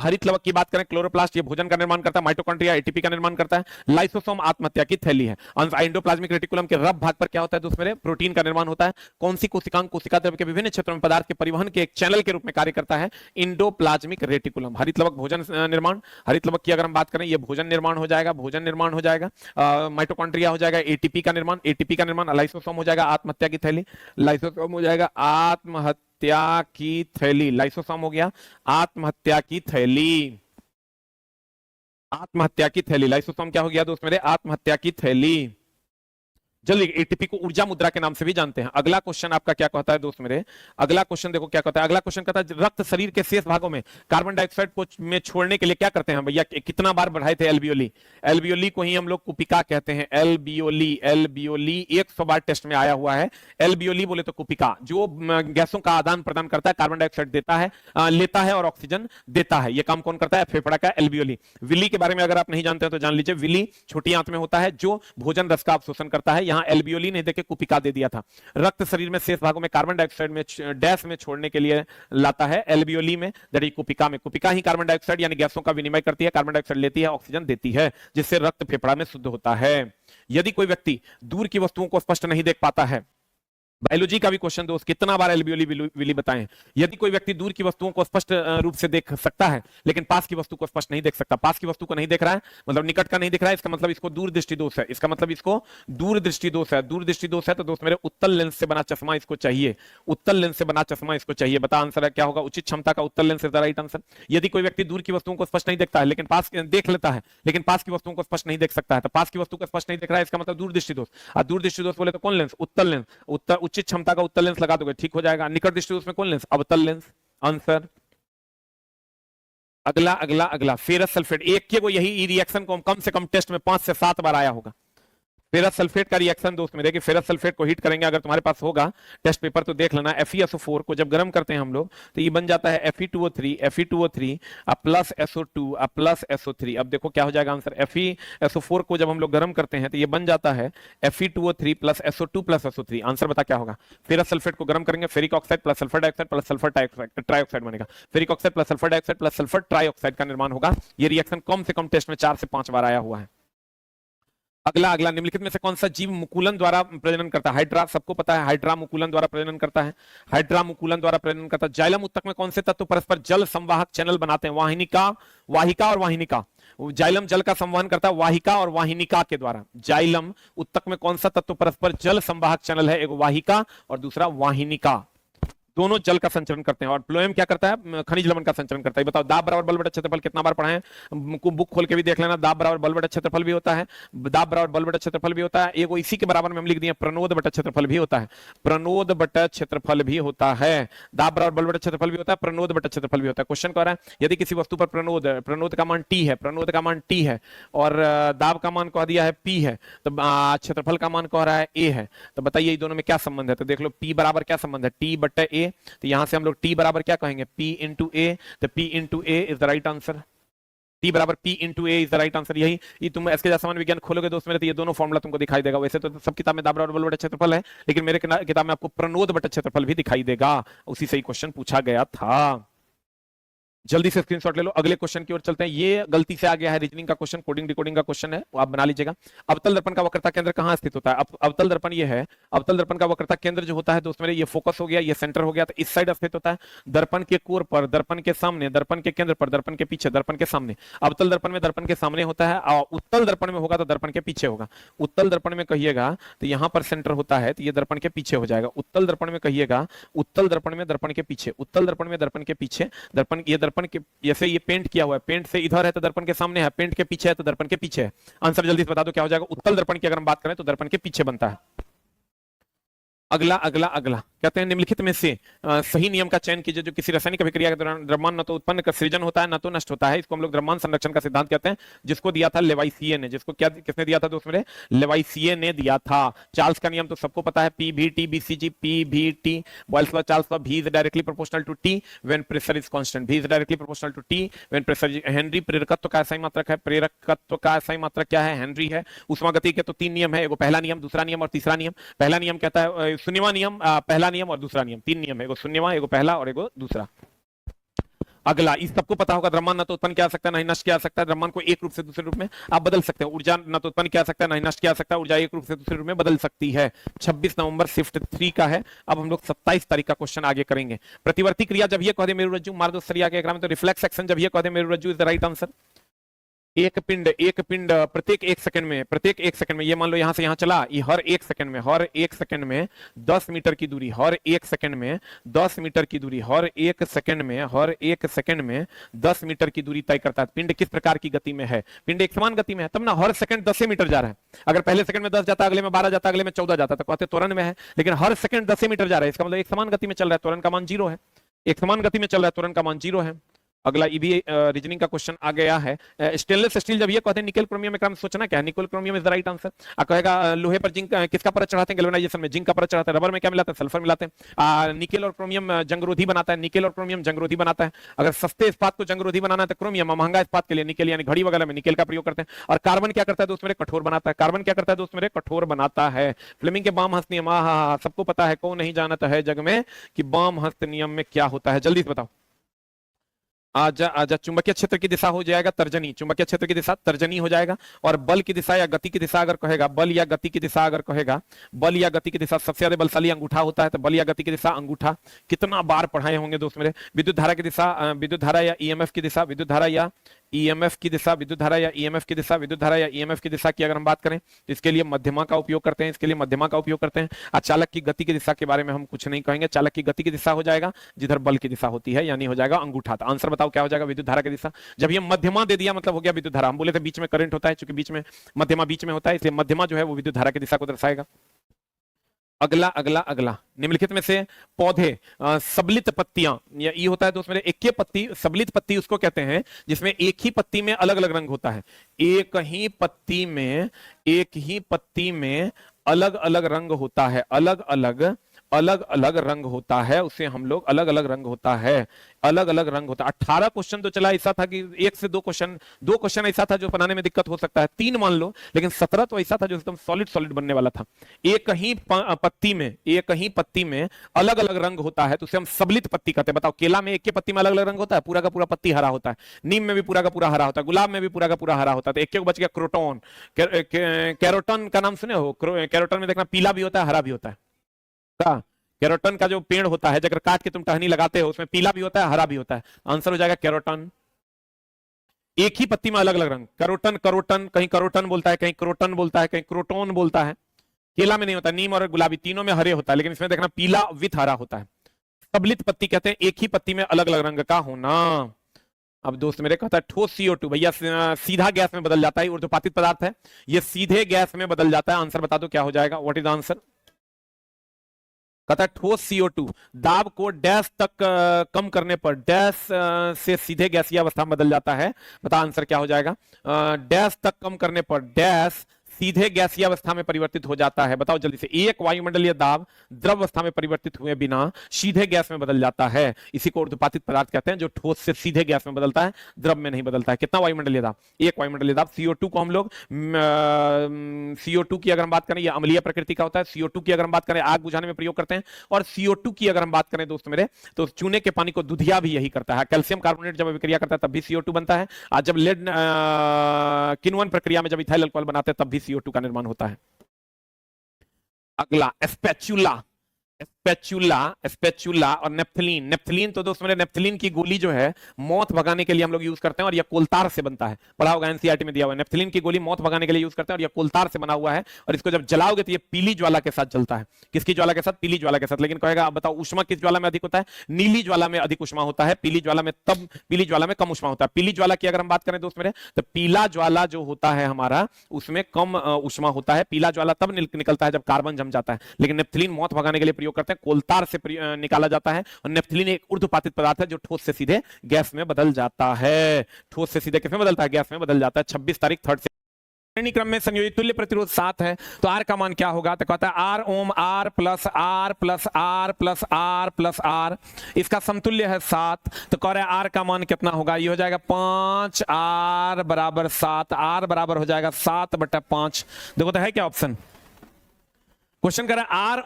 हरित लवक की बात करें, क्लोरोप्लास्ट, ये भोजन का निर्माण करता है। माइटोकॉन्ड्रिया एटीपी का निर्माण करता है। लाइसोसोम आत्महत्या की थैली है। एंडोप्लाज्मिक रेटिकुलम के रब भाग पर क्या होता है दोस्त मेरे? प्रोटीन का निर्माण होता है। कौन सी कोशिका द्रव्य के विभिन्न क्षेत्रों में पदार्थ के परिवहन के एक चैनल के रूप में कार्य करता है? Endoplasmic reticulum. हरित लवक भोजन निर्माण, हरित लवक की अगर हम बात करें, ये भोजन निर्माण हो जाएगा, माइटोकॉन्ड्रिया हो जाएगा, एटीपी का निर्माण, लाइसोसोम हो जाएगा आत्महत्या की थैली, लाइसोसोम हो जाएगा आत्महत्या की थैली, लाइसोसोम हो गया आत्महत्या की थैली, लाइसोसोम क्या हो गया दोस्त मेरे? आत्महत्या की थैली। जल्दी, एटीपी को ऊर्जा मुद्रा के नाम से भी जानते हैं। अगला क्वेश्चन आपका क्या कहता है दोस्त मेरे? अगला क्वेश्चन देखो क्या कहता है। अगला क्वेश्चन कहता है रक्त शरीर के शेष भागों में कार्बन डाइऑक्साइड को में छोड़ने के लिए क्या करते हैं भैया? कितना बार बढ़ाए थे? एल्बियोली को ही हम लोग कुपिका कहते हैं। एल्बियोली 100 बार टेस्ट में आया हुआ है। एल्बियोली बोले तो कुपिका, जो गैसों का आदान प्रदान करता है, कार्बन डाइऑक्साइड देता है, लेता है और ऑक्सीजन देता है। यह काम कौन करता है? फेफड़ा का एल्बियोली। विली के बारे में अगर आप नहीं जानते हैं तो जान लीजिए, विली छोटी आंत में होता है जो भोजन रस का अवशोषण करता है। यहां एल्बियोली ने देके कुपिका दे दिया था। रक्त शरीर में शेष भागों में कार्बन डाइऑक्साइड में डैश में छोड़ने के लिए लाता है एल्बियोली में, दैट इज कुपिका में। कुपिका ही कार्बन डाइऑक्साइड यानी गैसों का विनिमय करती है, कार्बन डाइऑक्साइड लेती है, ऑक्सीजन देती है, जिससे रक्त फेफड़ा में शुद्ध होता है। यदि कोई व्यक्ति दूर की वस्तुओं को स्पष्ट नहीं देख पाता है, बायोलॉजी का भी क्वेश्चन दोस्त, कितना बार एल्बियोली विली बताएं। यदि कोई व्यक्ति दूर की वस्तुओं को स्पष्ट रूप से देख सकता है लेकिन पास की वस्तु को स्पष्ट नहीं देख सकता, पास की वस्तु को नहीं देख रहा है मतलब निकट का नहीं देख रहा है, इसका मतलब इसको दूर दृष्टि दोष है। इसका मतलब इसको दूर दृष्टि दोष है। दूर दृष्टि दोष है तो दोस्त मेरे उत्तल लेंस से बना चश्मा इसको चाहिए, उत्तल लेंस से बना चश्मा इसको चाहिए। बता आंसर है क्या होगा? उचित क्षमता का उत्तल lens is the right answer. यदि कोई व्यक्ति दूर की वस्तुओं को स्पष्ट नहीं देखता है लेकिन पास देख लेता है लेकिन पास की वस्तुओं को स्पष्ट नहीं देख सकता है, तो पास की वस्तु को स्पष्ट नहीं देख रहा है, इसका मतलब दूर दृष्टि दोष। और दूर दृष्टि दोष बोले तो कौन लेंस? उत्तल लेंस। उचित क्षमता का उत्तल लेंस लगा दोगे ठीक हो जाएगा। निकट दृष्टि दोष में कौन लेंस? अवतल लेंस। आंसर अगला अगला अगला फेरस सल्फेट, एक के वो यही रिएक्शन को कम से कम टेस्ट में 5 से 7 बार आया होगा। फेरस सल्फेट का रिएक्शन दोस्त मेरे, कि फेरस सल्फेट को हीट करेंगे, अगर तुम्हारे पास होगा टेस्ट पेपर तो देख लेना। FeSO4 को जब गर्म करते हैं हम लोग तो ये बन जाता है Fe2O3 plus SO2 plus SO3। अब देखो क्या हो जाएगा आंसर। FeSO4 को जब हम लोग गर्म करते हैं तो ये बन जाता है Fe2O3 plus SO2 plus SO3। Answer बता क्या होगा। फेरस सल्फेट को गर्म करेंगे, ferric oxide plus sulphur dioxide plus sulphur trioxide बनेगा। Ferric oxide plus sulphur dioxide plus sulphur trioxide का निर्माण होगा। ये रिएक्शन कम से कम टेस्ट में 4 से 5 बार आया हुआ है। अगला अगला, निम्नलिखित में से कौन सा जीव मुकुलन द्वारा प्रजनन करता है। हाइड्रा, सबको पता है हाइड्रा मुकुलन द्वारा प्रजनन करता है। हाइड्रा मुकुलन द्वारा प्रजनन करता है। जाइलम उत्तक में कौन से तत्व परस्पर जल संवाहक चैनल बनाते हैं। वाहिनिका, वाहिका और वाहिनिका। जाइलम जल का संवहन करता है वाहिका और वाहिनिका के द्वारा। जाइलम उत्तक में कौन सा तत्व परस्पर जल संवाहक चैनल है। एक वाहिका और दूसरा वाहिनिका। दोनों जल का संचरण करते हैं। और फ्लोएम क्या करता है, खनिज लवण का संचरण करता है। बताओ दाब बराबर बल बटा क्षेत्रफल कितना बार पढ़े हैं, बुक खोल के भी देख लेना। दाब बराबर बल बटा क्षेत्रफल भी होता है, दाब बराबर बल बटा क्षेत्रफल भी होता है। एक इसी के बराबर में हम लिख दिए प्रणोद बटा क्षेत्रफल भी होता है। प्रणोद बटा क्षेत्रफल भी होता है। दाब बराबर बल बटा क्षेत्रफल भी होता है, प्रणोद बटा क्षेत्रफल भी होता है। क्वेश्चन कह रहा है यदि किसी वस्तु पर प्रणोद का मान टी है, प्रणोद का मान टी है और दाब का मान कह दिया है पी है, तो क्षेत्रफल का मान कह रहा है ए है, तो बताइए दोनों में क्या संबंध है। तो देख लो पी बराबर क्या संबंध है, टी बटा ए। तो यहां से हम लोग टी बराबर क्या कहेंगे, पी इंटू ए। तो P into A is the right answer. T बराबर P into A is the right answer. यही ये तुम एसके सामान्य विज्ञान खोलोगे दोस्त मेरे तो ये दोनों फॉर्मूला तुमको दिखाई देगा। वैसे तो सब किताब में दाब बराबर बल बटा क्षेत्रफल है, लेकिन मेरे किताब में आपको प्रणोद बटा क्षेत्रफल भी दिखाई देगा। उसी से ही क्वेश्चन पूछा गया था। जल्दी से स्क्रीनशॉट ले लो, अगले क्वेश्चन की ओर चलते हैं। ये गलती से आ गया है, रीजनिंग का क्वेश्चन, कोडिंग डिकोडिंग का क्वेश्चन है, वो आप बना लीजिएगा। अवतल दर्पण का वक्रता केंद्र कहां स्थित होता है। अवतल दर्पण ये है, अवतल दर्पण का वक्रता केंद्र जो होता है दोस्त मेरे, ये फोकस हो गया, ये सेंटर हो गया, तो इस साइड स्थित होता है। दर्पण के कोर पर, दर्पण के सामने, दर्पण के केंद्र पर, दर्पण के पीछे, दर्पण के सामने। अवतल दर्पण में दर्पण के सामने होता है, और उत्तल दर्पण में होगा तो दर्पण के पीछे होगा। उत्तल दर्पण में कहिएगा तो यहां पर सेंटर होता है, तो ये दर्पण के पीछे हो जाएगा। उत्तल दर्पण में कहिएगा, उत्तल दर्पण में दर्पण के पीछे, उत्तल दर्पण में दर्पण के पीछे, दर्पण, ये दर्पण के, जैसे ये पेंट किया हुआ है, पेंट से इधर है तो दर्पण के सामने है, पेंट के पीछे है तो दर्पण के पीछे है। आंसर जल्दी से बता दो क्या हो जाएगा। उत्तल दर्पण की अगर हम बात करें तो दर्पण के पीछे बनता है। अगला अगला अगला, कहते हैं निम्नलिखित में से सही नियम का चयन कीजिए जो किसी रासायनिक अभिक्रिया के दौरान द्रव्यमान न तो उत्पन्न का सृजन होता है न तो नष्ट होता है। इसको हम लोग द्रव्यमान संरक्षण का सिद्धांत कहते हैं, जिसको दिया था लेवाइसिए ने। जिसको क्या किसने दिया था दोस्त मेरे, लेवाइसिए ने दिया था। चार्ल्स का नियम तो सबको पता है, P V T BCG, P V T, Boyle's law, Charles law, V is directly proportional to T when pressure is constant, V is directly proportional to T when pressure. Henry प्रेरकत्व का ऐसा ही मात्रक है, प्रेरकत्व का ऐसा ही मात्रक क्या है, हेनरी है। उष्मागति के तो 3 नियम है, एगो पहला नियम, दूसरा नियम और तीसरा नियम। पहला नियम कहता है शून्यवां नियम, पहला नियम और दूसरा नियम, 3 नियम है, एगो शून्यवां, एगो पहला और एगो दूसरा। अगला, इस सबको पता होगा, द्रव्यमान न तो उत्पन्न किया जा सकता है, नहीं नष्ट किया जा सकता है। द्रव्यमान को एक रूप से दूसरे रूप में आप बदल सकते हैं। ऊर्जा न तो उत्पन्न किया जा सकता है, नहीं नष्ट किया जा सकता है। ऊर्जा एक रूप से दूसरे रूप में बदल सकती है। 26 नवंबर शिफ्ट 3 का है। अब हम लोग 27 तारीख का क्वेश्चन आगे करेंगे। प्रतिवर्ती क्रिया जब ये कह दे मेरुरज्जु मार दो सरिया के एग्जाम में, तो रिफ्लेक्स एक्शन जब ये कह दे मेरुरज्जु इज द राइट आंसर। एक पिंड प्रत्येक 1 सेकंड में, ये मान लो यहां से यहां चला, ये हर 1 सेकंड में 10 मीटर की दूरी, हर 1 सेकंड में 10 मीटर की दूरी, हर 1 सेकंड में 10 मीटर की दूरी तय करता है। पिंड किस प्रकार की गति में है, पिंड एक समान गति में है, तब ना हर सेकंड 10 मीटर जा रहा है। अगर पहले सेकंड में 10 जाता, अगले में 12 जाता, अगले में 14 जाता, तो कहते त्वरण में है। लेकिन हर सेकंड 10 मीटर जा रहा है, इसका मतलब एक समान गति में चल रहा है, त्वरण का मान 0 है। एक समान गति में चल रहा है, त्वरण का मान 0 है। अगला ये भी रीजनिंग का क्वेश्चन आ गया है। स्टेनलेस स्टील जब ये कहते हैं निकेल क्रोमियम में सोचना क्या है, nickel chromium is the right answer. कहेगा लोहे पर जिंक किसका परत चढ़ाते हैं गैल्वेनाइजेशन में, जिंक का परत चढ़ाते हैं। रबर में क्या मिलाते हैं, सल्फर मिलाते हैं। निकेल और क्रोमियम जंगरोधी बनाता है, निकेल और क्रोमियम जंगरोधी बनाता है। अगर सस्ते इस्पात को जंगरोधी बनाना है तो क्रोमियम, महंगा इस्पात के लिए निकेल, यानी घड़ी वगैरह में निकेल का प्रयोग करते हैं। और कार्बन क्या करता है दोस्त मेरे, कठोर बनाता है। कार्बन क्या करता है दोस्त मेरे, कठोर बनाता है। फ्लेमिंग के बाम हस्त नियम, सबको पता है, कौन नहीं जानता है जग में कि बाम हस्त नियम में क्या होता है, जल्दी से बताओ। आजा आजा, चुंबकीय क्षेत्र की दिशा हो जाएगा तर्जनी, चुंबकीय क्षेत्र की दिशा तर्जनी हो जाएगा। और बल की दिशा या गति की दिशा अगर कहेगा, बल या गति की दिशा अगर कहेगा, बल या गति की दिशा, सबसे ज्यादा बलशाली अंगूठा होता है, तो बल या गति की दिशा अंगूठा। कितना बार पढ़ाए होंगे दोस्त मेरे। विद्युत धारा की दिशा, विद्युत धारा या ईएमएफ की दिशा, विद्युत धारा या ईएमएफ की दिशा, विद्युत धारा या ईएमएफ की दिशा, विद्युत धारा या ईएमएफ की दिशा की अगर हम बात करें तो इसके लिए मध्यमा का उपयोग करते हैं, इसके लिए मध्यमा का उपयोग करते हैं। चालक की गति की दिशा के बारे में हम कुछ नहीं कहेंगे, चालक की गति की दिशा हो जाएगा जिधर बल की दिशा होती है, यानी हो जाएगा अंगूठा। तो आंसर बताओ क्या हो जाएगा, विद्युत धारा की दिशा। जब ये मध्यमा दे दिया मतलब हो गया विद्युत धारा। हम बोले थे बीच में करंट होता है, चूंकि बीच में मध्यमा बीच में होता है, इसलिए मध्यमा जो है वो विद्युत धारा की दिशा को दर्शाएगा। अगला अगला अगला निम्नलिखित में से पौधे सबलित पत्तियां, या ये होता है दोस्त मेरे एक पत्ती, सबलित पत्ती उसको कहते हैं जिसमें एक ही पत्ती में अलग अलग रंग होता है। एक ही पत्ती में अलग अलग रंग होता है, अलग अलग रंग होता है, उसे हम लोग अलग अलग रंग होता है, अलग अलग रंग होता है। 18 क्वेश्चन तो चला ऐसा था कि एक से दो क्वेश्चन ऐसा था जो बनाने में दिक्कत हो सकता है, 3 मान लो, लेकिन 17 तो ऐसा था जो एकदम सॉलिड बनने वाला था। एक ही पत्ती में अलग अलग रंग होता है तो उसे हम सबलित पत्ती कहते हैं। बताओ, केला में एक के पत्ती में अलग अलग रंग होता है, पूरा का पूरा पत्ती हरा होता है, नीम में भी पूरा का पूरा हरा होता है, गुलाब में भी पूरा का पूरा हरा होता है। तो एक बच गया क्रोटोन। कैरोटन का नाम सुने हो? कैरोटन में देखना पीला भी होता है, हरा भी होता है। कैरोटन का जो पेड़ होता है, जब काट के तुम टहनी लगाते हो, उसमें पीला भी होता है, हरा भी होता है। आंसर हो जाएगा कैरोटन। एक ही पत्ती में अलग अलग रंग, करोटन, कहीं करोटन बोलता है, कहीं क्रोटन बोलता है, कहीं क्रोटोन बोलता है। केला में नहीं होता, नीम और गुलाबी तीनों में हरे होता है, लेकिन इसमें देखना पीला विथ हरा होता है। सबलित पत्ती कहते हैं एक ही पत्ती में अलग अलग रंग का होना। अब दोस्त मेरे कहता है ठोस CO2 भैया सीधा गैस में बदल जाता है, ऊर्ध्वपातित पदार्थ है, ये सीधे गैस में बदल जाता है। आंसर बता दो क्या हो जाएगा, व्हाट इज आंसर? कहता है ठोस CO2 दाब को डैश तक कम करने पर डैश से सीधे गैसीय अवस्था में बदल जाता है। बता आंसर क्या हो जाएगा? डैश तक कम करने पर डैश सीधे गैसीय अवस्था में परिवर्तित हो जाता है। बताओ जल्दी से। एक वायुमंडलीय दाब द्रव अवस्था में परिवर्तित हुए बिना सीधे गैस में बदल जाता है, इसी को ऊर्ध्वपातित पदार्थ कहते हैं, जो ठोस से सीधे गैस में बदलता है, द्रव में नहीं बदलता है। कितना वायुमंडलीय दाब? एक वायुमंडलीय दाब। CO2 को हम लोग CO2 की अगर हम बात करें, ये अम्लीय प्रकृति का होता है। CO2 की अगर हम बात करें आग बुझाने में प्रयोग करते हैं, और CO2 की अगर हम बात करें दोस्त मेरे, तो चूने के पानी को दुधिया भी यही करता है। कैल्शियम कार्बोनेट जब अभिक्रिया करता है तब भी CO2 बनता है, आज जब लेड किण्वन प्रक्रिया में जब इथाइल अल्कोहल बनाते हैं तब भी CO2 का निर्माण होता है। अगला स्पेचुला और नेप्थलीन तो दोस्त मेरे नेप्थलीन की गोली जो है मौत भगाने के लिए हम लोग यूज करते हैं, और यह कोलतार से बनता है। पढ़ा होगा एनसीईआरटी में दिया हुआ है। नेप्थलीन की गोली मौत भगाने के लिए यूज करते हैं, और यह कोलतार से बना हुआ है, और इसको जब जलाओगे तो ये पीली ज्वाला के साथ जलता है। किसकी ज्वाला के साथ? पीली ज्वाला के साथ। लेकिन कहेगा आप बताओ उष्मा किस ज्वाला में अधिक होता है? नीली ज्वाला में अधिक उष्मा होता है, पीली ज्वाला में कम उष्मा होता है। पीली ज्वाला की अगर हम बात करें दोस्त मेरे, तो पीला ज्वाला जो होता है हमारा, उसमें कम उष्मा होता है। पीला ज्वाला तब निकलता है जब कार्बन जम जाता है, लेकिन नेप्थलीन मौत भगाने के लिए प्रयोग करते हैं, कोलतार से निकाला जाता है। और नेप्थलीन एक ऊर्ध्वपातित पदार्थ है जो ठोस से सीधे गैस में बदल जाता है। ठोस से सीधे किस में बदलता है? गैस में बदल जाता है। 26 तारीख 3rd से श्रेणी क्रम में संयोजित तुल्य प्रतिरोध 7 है, तो R का मान क्या होगा? तो कहता है R ओम R plus R plus R plus R plus R, इसका समतुल्य है 7, तो कह रहे हैं R का मान कितना होगा? ये हो जाएगा 5, R बराबर 7, R बराबर हो जाएगा 7/5। देखो तो है क्या ऑप्शन? क्वेश्चन कर रहा है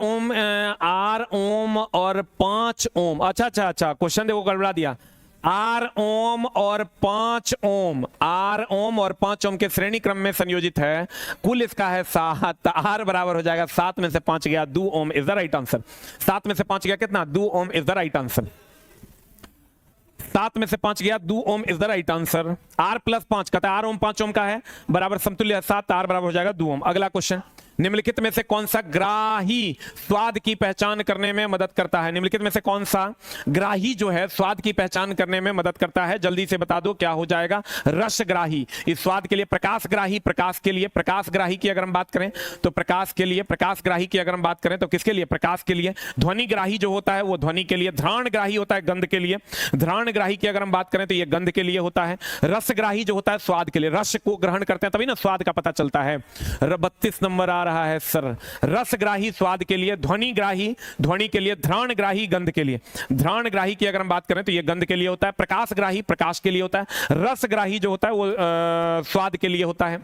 R ओम और 5 ओम। अच्छा, क्वेश्चन देखो गड़बड़ा दिया। R ओम और 5 ओम, R ओम और 5 ओम के श्रेणी क्रम में संयोजित है, कुल इसका है 7, R बराबर हो जाएगा 7 में से 5 गया 2 ohm is the right answer. 7 में से 5 गया कितना? 2 ohm is the right answer. 7 में से 5 गया 2 ohm is the right answer. R plus 5 कहता है R ओम 5 ओम का है, बराबर समतुल्य है 7, R बराबर हो जाएगा 2 ओम। अगला क्वेश्चन, निम्नलिखित में से कौन सा ग्राही स्वाद की पहचान करने में मदद करता है? निम्नलिखित में से कौन सा ग्राही जो है स्वाद की पहचान करने में मदद करता है? जल्दी से बता दो क्या हो जाएगा? रसग्राही। इस स्वाद के लिए प्रकाशग्राही की अगर हम बात करें तो प्रकाशग्राही की अगर हम बात करें तो किसके लिए? प्रकाश के लिए। ध्वनिग्राही जो होता है वो ध्वनि के लिए। घ्राणग्राही होता है गंध के लिए। घ्राणग्राही की अगर हम बात करें तो ये गंध के लिए होता है। रसग्राही जो होता है स्वाद के लिए, रस को ग्रहण करते हैं तभी ना स्वाद का पता चलता है। 32 नंबर आ रहा है सर। रसग्राही स्वाद के लिए, ध्वनिग्राही ध्वनि के लिए, घ्राणग्राही गंध के लिए। घ्राणग्राही की अगर हम बात करें तो ये गंध के लिए होता है। प्रकाशग्राही प्रकाश के लिए होता है। रसग्राही जो होता है वो स्वाद के लिए होता है।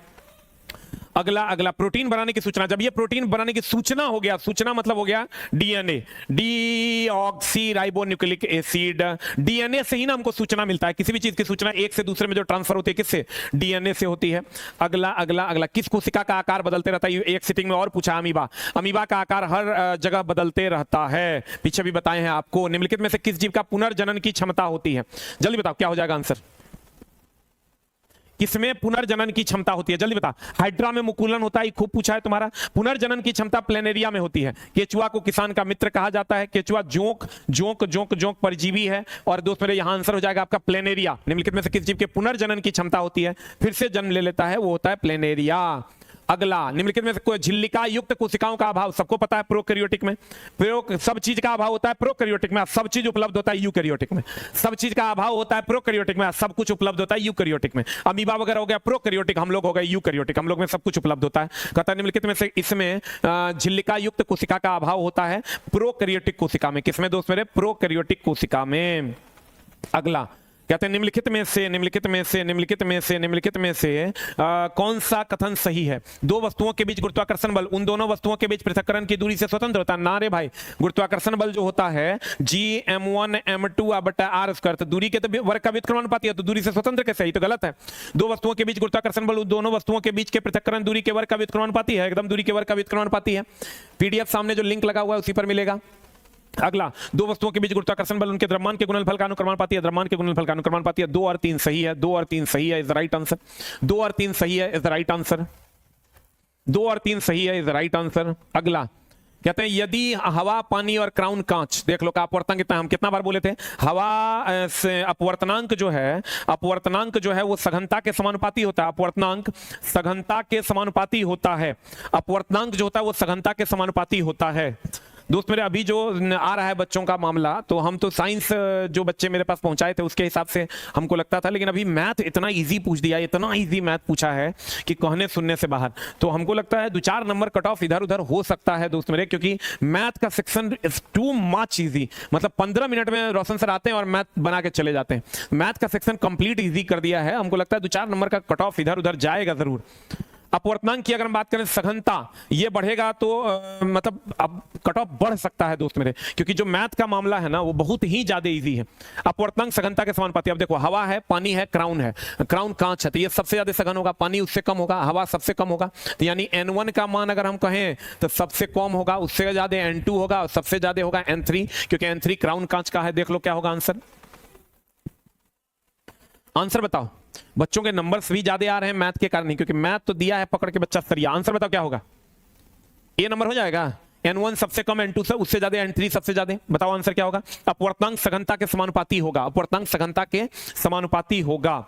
अगला प्रोटीन बनाने की सूचना। जब ये प्रोटीन बनाने की सूचना हो गया, सूचना मतलब हो गया DNA, deoxy ribonucleic acid. DNA से ही ना हमको सूचना मिलता है। किसी भी चीज की सूचना एक से दूसरे में जो ट्रांसफर होती है किससे? डीएनए से होती है। अगला किस कोशिका का आकार बदलते रहता है? एक सिटिंग में और पूछा। अमीबा का आकार हर जगह बदलते रहता है, पीछे भी बताए हैं आपको। निम्नलिखित में से किस जीव का पुनर्जनन की क्षमता होती है? जल्दी बताओ क्या हो जाएगा आंसर? किसमें पुनर्जनन की क्षमता होती है? जल्दी बता। हाइड्रा में मुकुलन होता है, खूब पूछा है तुम्हारा। पुनर्जनन की क्षमता प्लेनेरिया में होती है। केचुआ को किसान का मित्र कहा जाता है। केचुआ जोंक परजीवी है। और दोस्त मेरे यहां आंसर हो जाएगा आपका प्लेनेरिया। निम्नलिखित में से किस जीव के पुनर्जनन की क्षमता होती है, फिर से जन्म ले लेता है, वो होता है प्लेनेरिया। अगला, निम्नलिखित में से कोई झिल्लिका युक्त कोशिकाओं का अभाव, सबको पता है प्रोकैरियोटिक में सब चीज का अभाव होता है, प्रोकैरियोटिक में सब चीज उपलब्ध होता है, यूकैरियोटिक में सब चीज का अभाव होता है, प्रोकैरियोटिक में सब कुछ उपलब्ध होता है, यूकैरियोटिक में अमीबा वगैरह हो गया प्रोकैरियोटिक, हम लोग हो गए यूकैरियोटिक, हम लोग में सब कुछ उपलब्ध होता है। कहता है निम्नलिखित में से इसमें झिल्लिका युक्त कोशिका का अभाव होता है प्रोकैरियोटिक कोशिका में, किसमें दोस्त मेरे, प्रोकैरियोटिक कोशिका में। अगला कहते हैं निम्नलिखित में से कौन सा कथन सही है? दो वस्तुओं के बीच गुरुत्वाकर्षण बल उन दोनों वस्तुओं के बीच पृथक्करण की दूरी से स्वतंत्र होता है। ना रे भाई, गुरुत्वाकर्षण बल जो होता है Gm1 m2 बटा r स्क्वायर, तो दूरी के तो वर्ग का व्युत्क्रमानुपाती है, तो दूरी से स्वतंत्र कैसे है? तो गलत है। दो वस्तुओं के बीच गुरुत्वाकर्षण बल उन दोनों वस्तुओं के बीच के पृथक्करण दूरी के वर्ग का व्युत्क्रमानुपाती है, एकदम दूरी के वर्ग का व्युत्क्रमानुपाती है। पीडीएफ सामने जो लिंक लगा हुआ है उसी पर मिलेगा। अगला, दो वस्तुओं के बीच गुरुत्वाकर्षण बल उनके द्रव्यमान के गुणनफल का अनुक्रमानुपाती है, द्रव्यमान के गुणनफल का अनुक्रमानुपाती है। 2 और 3 सही है, 2 और 3 सही है, इज द राइट आंसर। 2 और 3 सही है, इज द राइट आंसर। 2 और 3 सही है, इज द राइट आंसर। अगला कहते हैं यदि हवा, पानी और क्राउन कांच, देख लो का अपवर्तनांक कितना, हम कितना बार बोले थे, हवा से अपवर्तनांक जो है वो सघनता के समानुपाती होता है, अपवर्तनांक सघनता के समानुपाती होता है, अपवर्तनांक जो होता है वो सघनता के समानुपाती होता है। दोस्त मेरे अभी जो आ रहा है बच्चों का मामला, तो हम तो साइंस जो बच्चे मेरे पास पहुंचाए थे उसके हिसाब से हमको लगता था, लेकिन अभी मैथ इतना इजी पूछ दिया, इतना इजी मैथ पूछा है कि कहने सुनने से बाहर, तो हमको लगता है 2-4 नंबर कट ऑफ इधर उधर हो सकता है दोस्त मेरे, क्योंकि मैथ का section is too much easy. मतलब 15 मिनट में रोशन सर आते हैं और मैथ बना के चले जाते हैं। मैथ का सेक्शन कंप्लीट इजी कर दिया है, हमको लगता है 2-4 नंबर का कट ऑफ इधर उधर जाएगा जरूर। अपवर्तनांक की अगर हम बात करें, सघनता ये बढ़ेगा तो मतलब अब कट ऑफ बढ़ सकता है दोस्त मेरे, क्योंकि जो मैथ का मामला है ना वो बहुत ही ज्यादा इजी है। अपवर्तनांक सघनता के समानुपाती। अब देखो हवा है, पानी है, क्राउन है, क्राउन कांच है, तो ये सबसे ज्यादा सघन होगा, पानी उससे कम होगा, हवा सबसे कम होगा, तो यानी N1 का मान अगर हम कहें तो सबसे कम होगा, उससे ज्यादा N2 होगा और सबसे ज्यादा होगा N3, क्योंकि N3 क्राउन कांच का है। देख लो क्या होगा आंसर, आंसर बताओ। बच्चों के नंबर्स भी ज्यादा आ रहे हैं मैथ के कारण ही, क्योंकि मैथ तो दिया है पकड़ के बच्चा सरिया। आंसर बताओ क्या होगा, ये नंबर हो जाएगा, N1 सबसे कम, N2 से उससे ज्यादा, N3 सबसे ज्यादा। बताओ आंसर क्या होगा, अपवर्तनांक सघनता के समानुपाती होगा, अपवर्तनांक सघनता के समानुपाती होगा।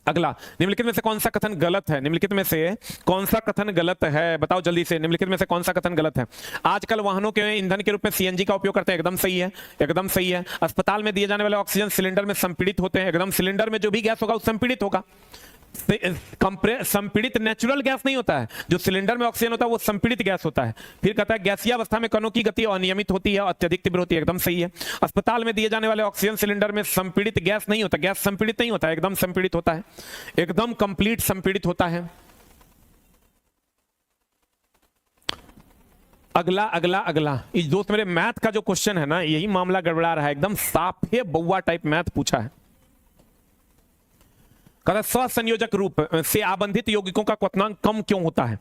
अगला, निम्नलिखित में से कौन सा कथन गलत है? निम्नलिखित में से कौन सा कथन गलत है, बताओ जल्दी से। निम्नलिखित में से कौन सा कथन गलत है? आजकल वाहनों के ईंधन के रूप में सीएनजी का उपयोग करते हैं, एकदम सही है, एकदम सही है। अस्पताल में दिए जाने वाले ऑक्सीजन सिलेंडर में संपीड़ित होते हैं, एकदम, सिलेंडर में जो भी गैस होगा वो संपीड़ित होगा। संपीड़ित नेचुरल गैस नहीं होता है, जो सिलेंडर में ऑक्सीजन होता है वो संपीड़ित गैस होता है। फिर कहता है गैसीय अवस्था में कणों की गति अनियमित होती है, अत्यधिक तीव्र होती है, एकदम सही है। अस्पताल में दिए जाने वाले ऑक्सीजन सिलेंडर में संपीड़ित गैस नहीं होता, गैस संपीड़ित नहीं होता है, एकदम संपीड़ित होता है, एकदम कंप्लीट संपीड़ित होता है। अगला अगला अगला, इस दोस्त मेरे मैथ का जो क्वेश्चन है ना, यही मामला गड़बड़ा रहा है, एकदम साफे बउआ टाइप मैथ पूछा है। ससंयोजक रूप से आबंधित यौगिकों का क्वथनांक कम क्यों होता है?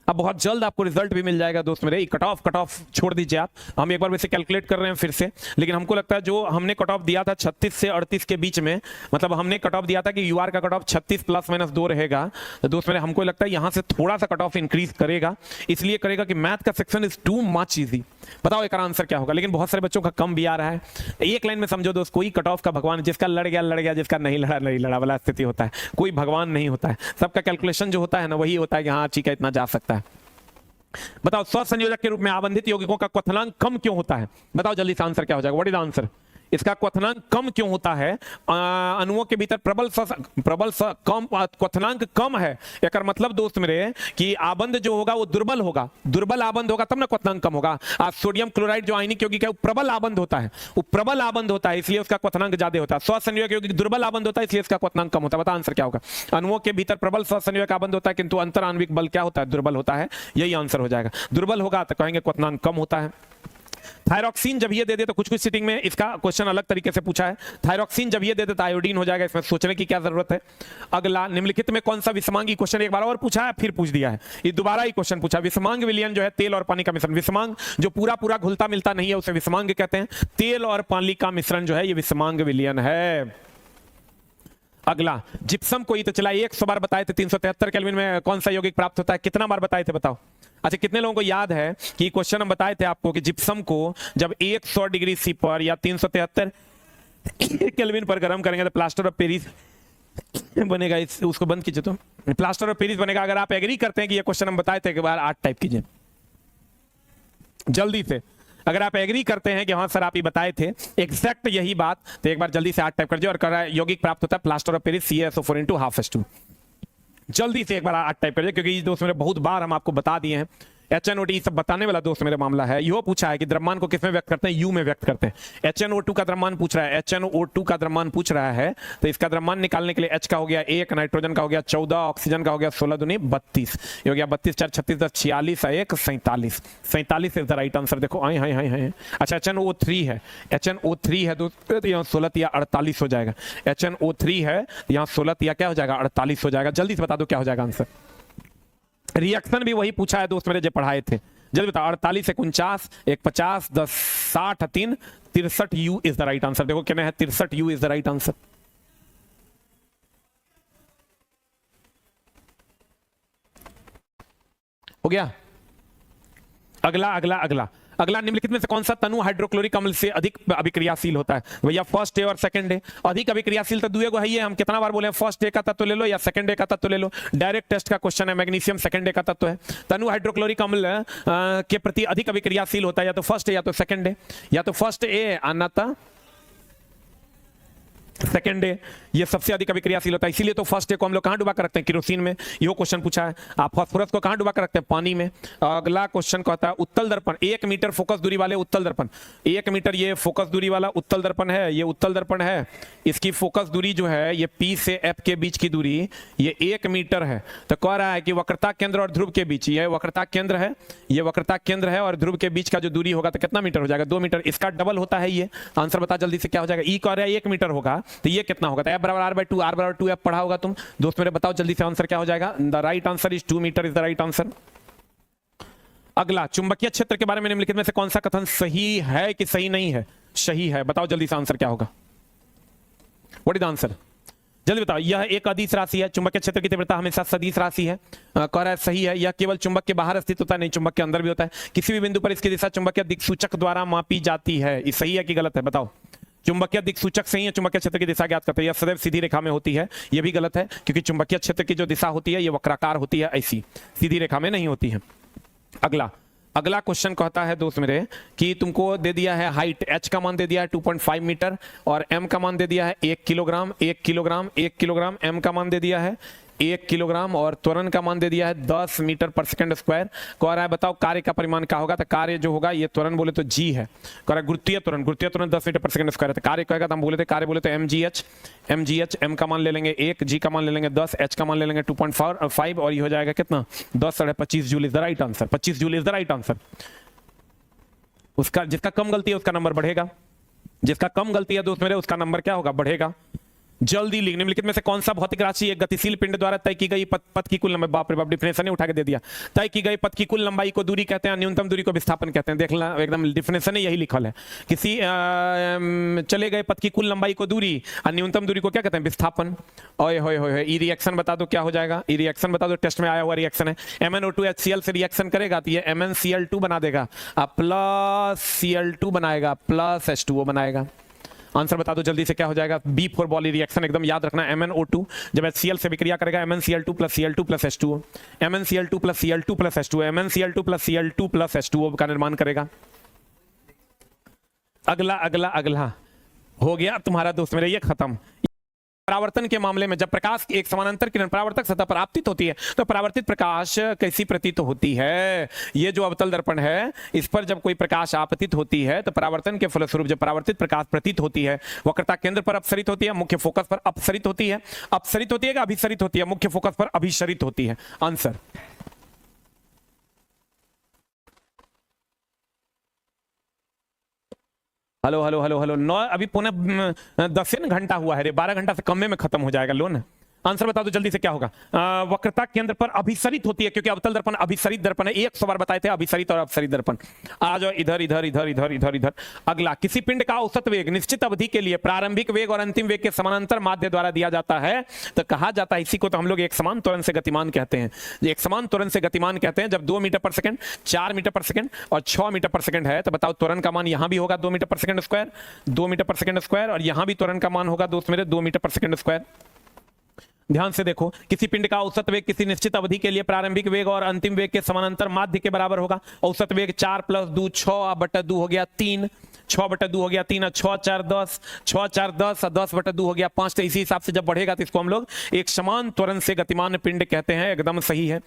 अब बहुत जल्द आपको रिजल्ट भी मिल जाएगा दोस्त मेरे। कट ऑफ छोड़ दीजिए आप, हम एक बार वैसे कैलकुलेट कर रहे हैं फिर से, लेकिन हमको लगता है जो हमने कट ऑफ दिया था 36 से 38 के बीच में, मतलब हमने कट ऑफ दिया था कि यूआर का कट ऑफ 36 ±2 रहेगा, तो दोस्त मेरे हमको लगता है यहां से थोड़ा सा कट ऑफ इंक्रीज करेगा, इसलिए करेगा कि मैथ का section is too much easy. बताओ एक आंसर क्या होगा, लेकिन बहुत सारे बच्चों का कम भी आ रहा है। एक लाइन में समझो दोस्त, कोई कट ऑफ का भगवान, जिसका लड़ गया, जिसका नहीं लड़ा वाला स्थिति होता है, कोई भगवान नहीं होता है, सबका कैलकुलेशन जो होता है ना वही होता है कि हाँ ठीक है इतना जा सकता है। बताओ स्वसंयोजक के रूप में आबंधित यौगिकों का क्वथनांक कम क्यों होता है? बताओ जल्दी से आंसर क्या हो जाएगा, व्हाट इज द आंसर? इसका क्वथनांक कम क्यों होता है? अणुओं के भीतर प्रबल कम क्वथनांक कम है, एक मतलब दोस्त मेरे कि आबंध जो होगा वो दुर्बल होगा, दुर्बल आबंध होगा तब ना क्वथनांक कम होगा। सोडियम क्लोराइड जो आयनिक यौगिक है वो प्रबल आबंध होता है, वो प्रबल आबंध होता है, इसलिए उसका क्वथनांक ज्यादा होता है। स्वसंयोजक यौगिक दुर्बल आबंध होता है, इसलिए इसका क्वथनांक कम होता है। बता आंसर क्या होगा? अणुओं के भीतर प्रबल स्वसंयोजक आबंध होता है, किंतु अंतर आणविक बल क्या होता है? दुर्बल होता है, यही आंसर हो जाएगा। दुर्बल होगा तो कहेंगे क्वथनांक कम होता है। थायरॉक्सिन जब ये दे दे, तो कुछ सिटिंग में इसका क्वेश्चन अलग तरीके से पूछा है। थायरॉक्सिन जब ये दे दे तो आयोडीन हो जाएगा, इसमें सोचने की क्या जरूरत है। अगला, निम्नलिखित में कौन सा विषमांगी, क्वेश्चन एक बार और पूछा है फिर पूछ दिया है, ये दोबारा ही क्वेश्चन पूछा। विषमांग विलयन जो है तेल और पानी का मिश्रण, विषमांग जो पूरा घुलता मिलता नहीं है उसे विषमांग कहते हैं। तेल और पानी का मिश्रण जो है ये विषमांग विलयन है। अगला, जिप्सम को ही तो चला 100 बार बताए थे 373 केल्विन में कौन सा यौगिक प्राप्त होता है, कितना बार बताए थे बताओ? अच्छा, कितने लोगों को याद है कि क्वेश्चन हम बताए थे आपको कि जिप्सम को जब 100 डिग्री सी पर या 373 केल्विन पर गर्म करेंगे तो प्लास्टर ऑफ पेरिस बनेगा इस, उसको बंद कीजिए तो प्लास्टर ऑफ पेरिस बनेगा। अगर आप एग्री करते हैं कि ये क्वेश्चन हम बताए थे, एक बार 8 टाइप कीजिए जल्दी से। अगर आप एग्री करते हैं कि हाँ सर आप ये बताए थे एग्जैक्ट यही बात, तो एक बार जल्दी से 8 टाइप कर दीजिए। और कर रहा है यौगिक प्राप्त होता है प्लास्टर ऑफ पेरिस CaSO4 × ½ जल्दी से एक बार 8 टाइप कर दीजिए, क्योंकि ये दोस्त मेरे बहुत बार हम आपको बता दिए हैं। HNO2 सब बताने वाला दोस्त मेरे मामला है। यह पूछा है कि द्रव्यमान को किस में व्यक्त करते हैं, यू में व्यक्त करते हैं। HNO2 का द्रव्यमान पूछ रहा है, HNO2 का द्रव्यमान पूछ रहा है, तो इसका द्रव्यमान निकालने के लिए H का हो गया 1, नाइट्रोजन का हो गया 14, ऑक्सीजन का हो गया 16 दूनी 32, ये हो गया 32 4 36 10 46 1 47 47 इज द राइट आंसर। देखो आए हाय हाय हाय। अच्छा HNO3 है, HNO3 है तो यहाँ 16 या 48 हो जाएगा। HNO3 है यहाँ 16 या क्या हो जाएगा 48 हो जाएगा। जल्दी से बता दो क्या हो जाएगा आंसर। रिएक्शन भी वही पूछा है दोस्त मेरे जो पढ़ाए थे। जल्दी बताओ 48 1 49 1 50 10 60 3 63 you is the right answer. देखो कहना है 63 you is the right answer. हो गया। अगला अगला अगला अगला निम्नलिखित में से कौन सा तनु हाइड्रोक्लोरिक अम्ल से अधिक अभिक्रियाशील होता है? भैया फर्स्ट डे और सेकंड डे। अधिक अभिक्रियाशील तो दुए को है, हम कितना बार बोले फर्स्ट डे का तत्व ले लो या सेकंड डे का तत्व ले लो। डायरेक्ट टेस्ट का क्वेश्चन है, मैग्नीशियम सेकंड डे का तत्व है। तनु हाइड्रोक्लोरिक अम्ल के प्रति अधिक अभिक्रियाशील होता है या तो फर्स्ट डे या तो सेकंड डे, या तो फर्स्ट ए अन्यथा सेकेंड डे, ये सबसे अधिक अभिक्रियाशील होता है। इसीलिए तो फर्स्ट डे को हम लोग कहां डुबा कर रखते हैं, केरोसिन में। ये क्वेश्चन पूछा है। आप फास्फोरस को कहां डुबा कर रखते हैं, पानी में। अगला क्वेश्चन कहता है उत्तल दर्पण, 1 मीटर फोकस दूरी वाले उत्तल दर्पण। 1 मीटर ये फोकस दूरी वाला उत्तल दर्पण है, ये उत्तल दर्पण है। इसकी फोकस दूरी जो है ये P से F के बीच की दूरी ये 1 मीटर है। तो कह रहा है कि वक्रता केंद्र और ध्रुव के बीच, ये वक्रता केंद्र है, ये वक्रता केंद्र है और ध्रुव के बीच का जो दूरी होगा तो कितना मीटर हो जाएगा, 2 मीटर। इसका डबल होता है ये। आंसर बता जल्दी से क्या हो जाएगा। ई कह रहा है 1 मीटर होगा तो ये कितना होगा, F बराबर R/2, R बराबर 2F पढ़ा होगा तुम दोस्त मेरे। बताओ जल्दी से आंसर क्या हो जाएगा। The right answer is 2 metre is the right answer. अगला चुंबकीय क्षेत्र के बारे में निम्नलिखित में से कौन सा कथन सही है कि सही नहीं है? सही है। बताओ जल्दी से आंसर क्या होगा। व्हाट इज द आंसर, जल्दी बताओ। यह एक अदिश राशि है, चुंबकीय क्षेत्र की तीव्रता हमेशा सदिश राशि है। कह रहा है सही है। यह केवल चुंबक के बाहर स्थित होता है, नहीं चुंबक के अंदर भी होता है। किसी भी बिंदु पर इसकी दिशा चुंबकीय दिक्सूचक द्वारा मापी जाती है। ये सही है कि गलत है बताओ। चुंबकीय दिक्सूचक से ही चुंबकीय क्षेत्र की दिशा ज्ञात करते हैं। यह सदैव सीधी रेखा में होती है, यह भी गलत है, क्योंकि चुंबकीय क्षेत्र की जो दिशा होती है ये वक्राकार होती है, ऐसी सीधी रेखा में नहीं होती है। अगला अगला क्वेश्चन कहता है दोस्त मेरे कि तुमको दे दिया है हाइट, H का मान दे दिया है 2.5 मीटर और M का मान दे दिया है 1 किलोग्राम 1 किलोग्राम 1 किलोग्राम। M का मान दे दिया है 1 किलोग्राम और त्वरण का मान दे दिया है 10 मीटर पर सेकंड स्क्वायर। कह रहा है बताओ कार्य का परिमाण क्या होगा। तो कार्य जो होगा ये त्वरण बोले तो G है। कह रहा है गुरुत्वीय त्वरण 10 मीटर पर सेकंड स्क्वायर है। तो कार्य कहेगा तो हम बोले थे कार्य बोले तो mgh। M का मान ले लेंगे 1, G का मान ले लेंगे 10, H का मान ले लेंगे 2.5 और ये हो जाएगा कितना 10 साढ़े 25 joule is the right answer. 25 joule is the right answer. उसका जिसका कम गलती है उसका नंबर बढ़ेगा, जिसका कम गलती है दोस्त मेरे उसका नंबर क्या होगा, बढ़ेगा। जल्दी लिख। निम्नलिखित में से कौन सा भौतिक राशि एक गतिशील पिंड द्वारा तय की गई पथ की कुल लंबाई, बाप रे बाप डिफिनेशन ही उठा के दे दिया। तय की गई पथ की कुल लंबाई को दूरी कहते हैं, न्यूनतम दूरी को विस्थापन कहते हैं। देख ला एकदम डिफिनेशन यही लिखल है। किसी चले गए पथ की कुल लंबाई को दूरी और न्यूनतम दूरी को क्या कहते हैं, विस्थापन। ओए होए होए। ई रिएक्शन बता दो क्या हो जाएगा। ई रिएक्शन बता दो, टेस्ट में आया हुआ रिएक्शन है। MnO2 HCl से रिएक्शन करेगा तो ये MnCl2 बना देगा, प्लस Cl2 बनाएगा, प्लस H2O बनाएगा। आंसर बता दो जल्दी से क्या हो जाएगा। B4 बॉली रिएक्शन एकदम याद रखना। MnO2 जब HCl से विक्रिया करेगा MnCl2 plus Cl2 plus H2O, MnCl2 plus Cl2 plus H2O, MnCl2 plus Cl2 plus H2O का निर्माण करेगा। अगला अगला अगला हो गया तुम्हारा दोस्त मेरे, ये खत्म। परावर्तन के मामले में जब प्रकाश की एक समानांतर किरण परावर्तक सतह पर आपतित होती है तो परावर्तित प्रकाश कैसी प्रतीत होती है। ये जो अवतल दर्पण है इस पर जब कोई प्रकाश आपतित होती है तो परावर्तन के फलस्वरूप जब परावर्तित प्रकाश प्रतीत होती है वक्रता केंद्र पर अपसरित होती है, मुख्य फोकस पर अपसरित होती है। अपसरित होती है या अभिसरित होती है, मुख्य फोकस पर अभिसरित होती है। Answer hello hello hello hello 9 अभी 9:10 घंटा हुआ है रे, 12 घंटा से कम में खत्म हो जाएगा लोन। आंसर बता दो जल्दी से क्या होगा। वक्रता केंद्र पर अभिसरित होती है क्योंकि अवतल दर्पण अभिसरित दर्पण है। 100 बार बताए थे अभिसरित और अपसरित दर्पण। आ जाओ इधर इधर इधर इधर इधर इधर। अगला किसी पिंड का औसत वेग निश्चित अवधि के लिए प्रारंभिक वेग और अंतिम वेग के समानांतर माध्य द्वारा दिया जाता है तो कहा जाता है, इसी को तो हम लोग एक समान त्वरण से गतिमान कहते हैं। एक समान त्वरण से गतिमान कहते हैं जब 2 मीटर पर सेकंड, 4 मीटर पर सेकंड और 6 मीटर पर सेकंड है। तो बताओ त्वरण का मान यहां भी होगा 2 मीटर पर सेकंड स्क्वायर, 2 मीटर पर सेकंड स्क्वायर और यहां भी त्वरण का मान होगा दोस्त मेरे 2 मीटर पर सेकंड स्क्वायर। ध्यान से देखो, किसी पिंड का औसत वेग किसी निश्चित अवधि के लिए प्रारंभिक वेग और अंतिम वेग के समानांतर माध्य के बराबर होगा। औसत वेग 4 + 2 6/2 हो गया 3, 6/2 हो गया 3, 6 4 10, 6 4 10 और 10/2 हो गया 5। तो इसी हिसाब से जब बढ़ेगा तो इसको हम लोग एक समान त्वरण से गतिमान पिंड कहते हैं। एकदम सही है।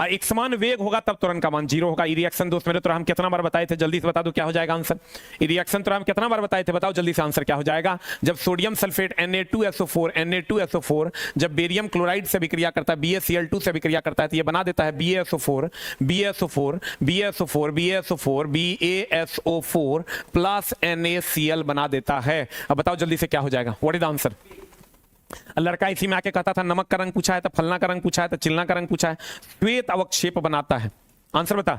एक समान वेग होगा तब त्वरण का मान 0 होगा। ई रिएक्शन दोस्त मेरे, तो हम कितना बार बताए थे, जल्दी से बता दो क्या हो जाएगा आंसर। ई रिएक्शन तो हम कितना बार बताए थे, बताओ जल्दी से आंसर क्या हो जाएगा। जब सोडियम सल्फेट Na2SO4 जब बेरियम क्लोराइड से विक्रिया करता है, BaCl2 से विक्रिया करता है, तो ये बना देता है BaSO4 प्लस NaCl बना देता है। अब बताओ जल्दी से क्या हो जाएगा, व्हाट इज द आंसर। लड़का इसी में आके कहता था नमक का रंग पूछा है तो फलना का रंग पूछा है तो चिलना का रंग पूछा है, श्वेत अवक्षेप बनाता है। आंसर बता।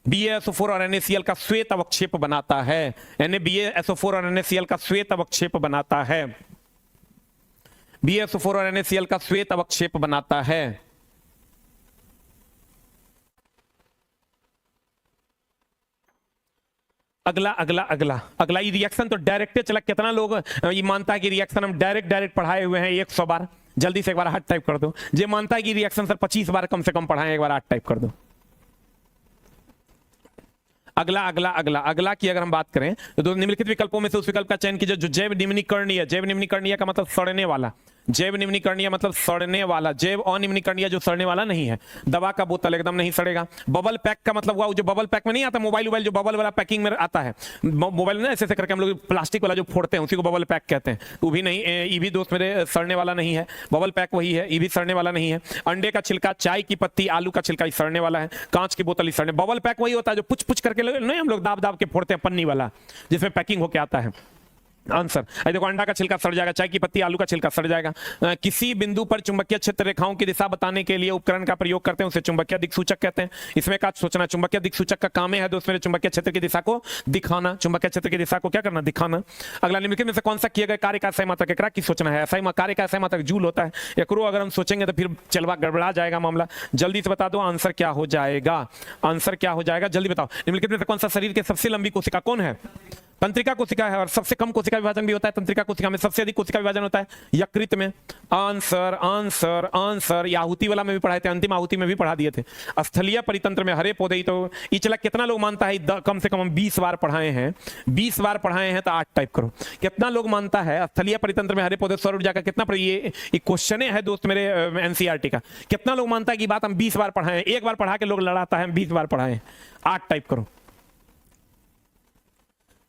BaSO4 और NaCl का श्वेत अवक्षेप बनाता है। BaSO4 और NaCl का श्वेत अवक्षेप बनाता है। BaSO4 और NaCl का श्वेत अवक्षेप बनाता है। अगला ये रिएक्शन तो डायरेक्ट चला। कितना लोग ये मानता है कि रिएक्शन हम डायरेक्ट पढ़ाए हुए हैं 100 बार। जल्दी से एक बार हाथ टाइप कर दो। जे मानता है कि रिएक्शन सर 25 बार कम से कम पढ़ाए, एक बार हाथ टाइप कर दो। अगला की अगर हम बात करें तो निम्नलिखित विकल्पों में से उस विकल्प का चयन कीजिए जो जैव निम्नीकरणीय का मतलब सड़ने वाला, जैव निम्नीकरणीय मतलब सड़ने वाला, जैव अनिम्नीकरणीय जो सड़ने वाला नहीं है। दवा का बोतल एकदम नहीं सड़ेगा। बबल पैक का मतलब हुआ जो बबल पैक में नहीं आता, मोबाइल जो बबल वाला पैकिंग में आता है, मोबाइल ना ऐसे करके हम लोग प्लास्टिक वाला जो फोड़ते हैं उसी को बबल पैक कहते हैं, वो भी नहीं। ये भी दोस्त मेरे सड़ने वाला नहीं है। बबल पैक वही है, ये भी सड़ने वाला नहीं है। अंडे का छिलका, चाय की पत्ती, आलू का छिलका सड़ने वाला है। कांच की बोतल ही सड़ने। बबल पैक वही होता है जो पुछ करके नहीं हम लोग दाब के फोड़ते हैं, पन्नी वाला जिसमें पैकिंग होके आता है। आंसर देखो, अंडा का छिलका सड़ जाएगा, चाय की पत्ती, आलू का छिलका सड़ जाएगा। किसी बिंदु पर चुंबकीय क्षेत्र रेखाओं की दिशा बताने के लिए उपकरण का प्रयोग करते हैं, उसे चुंबकीय दिक्सूचक कहते हैं। इसमें का सोचना, चुंबकीय दिक्सूचक का काम है दोस्त मेरे चुंबकीय क्षेत्र की दिशा को दिखाना, चुंबकीय क्षेत्र की दिशा को क्या करना, दिखाना। अगला निम्नलिखित में से कौन सा किए गए कार्य का SI मात्रक, एकरा की सोचना है। कार्य का SI मात्रक जूल होता है। एकरो अगर हम सोचेंगे तो फिर चलवा गड़बड़ा जाएगा मामला। जल्दी से बता दो आंसर क्या हो जाएगा, आंसर क्या हो जाएगा, जल्दी बताओ। निम्नलिखित में से कौन सा शरीर की सबसे लंबी कोशिका कौन है, तंत्रिका कोशिका है। और सबसे कम कोशिका विभाजन भी होता है तंत्रिका कोशिका में, सबसे अधिक कोशिका विभाजन होता है यकृत में। Answer answer answer. ये आहुति वाला में भी पढ़ाए थे, अंतिम आहुति में भी पढ़ा दिए थे। स्थलीय परितंत्र में हरे पौधे, तो इचला कितना लोग मानता है कम से कम हम 20 बार पढ़ाए हैं, 20 बार पढ़ाए हैं तो 8 टाइप करो। कितना लोग मानता है स्थलीय परितंत्र में हरे पौधे सौर ऊर्जा का कितना, ये क्वेश्चन है दोस्त मेरे NCERT का। कितना लोग मानता है कि बात हम 20 बार पढ़ाए, एक बार पढ़ा के लोग लड़ाता है हम 20 बार पढ़ाए। 8 टाइप करो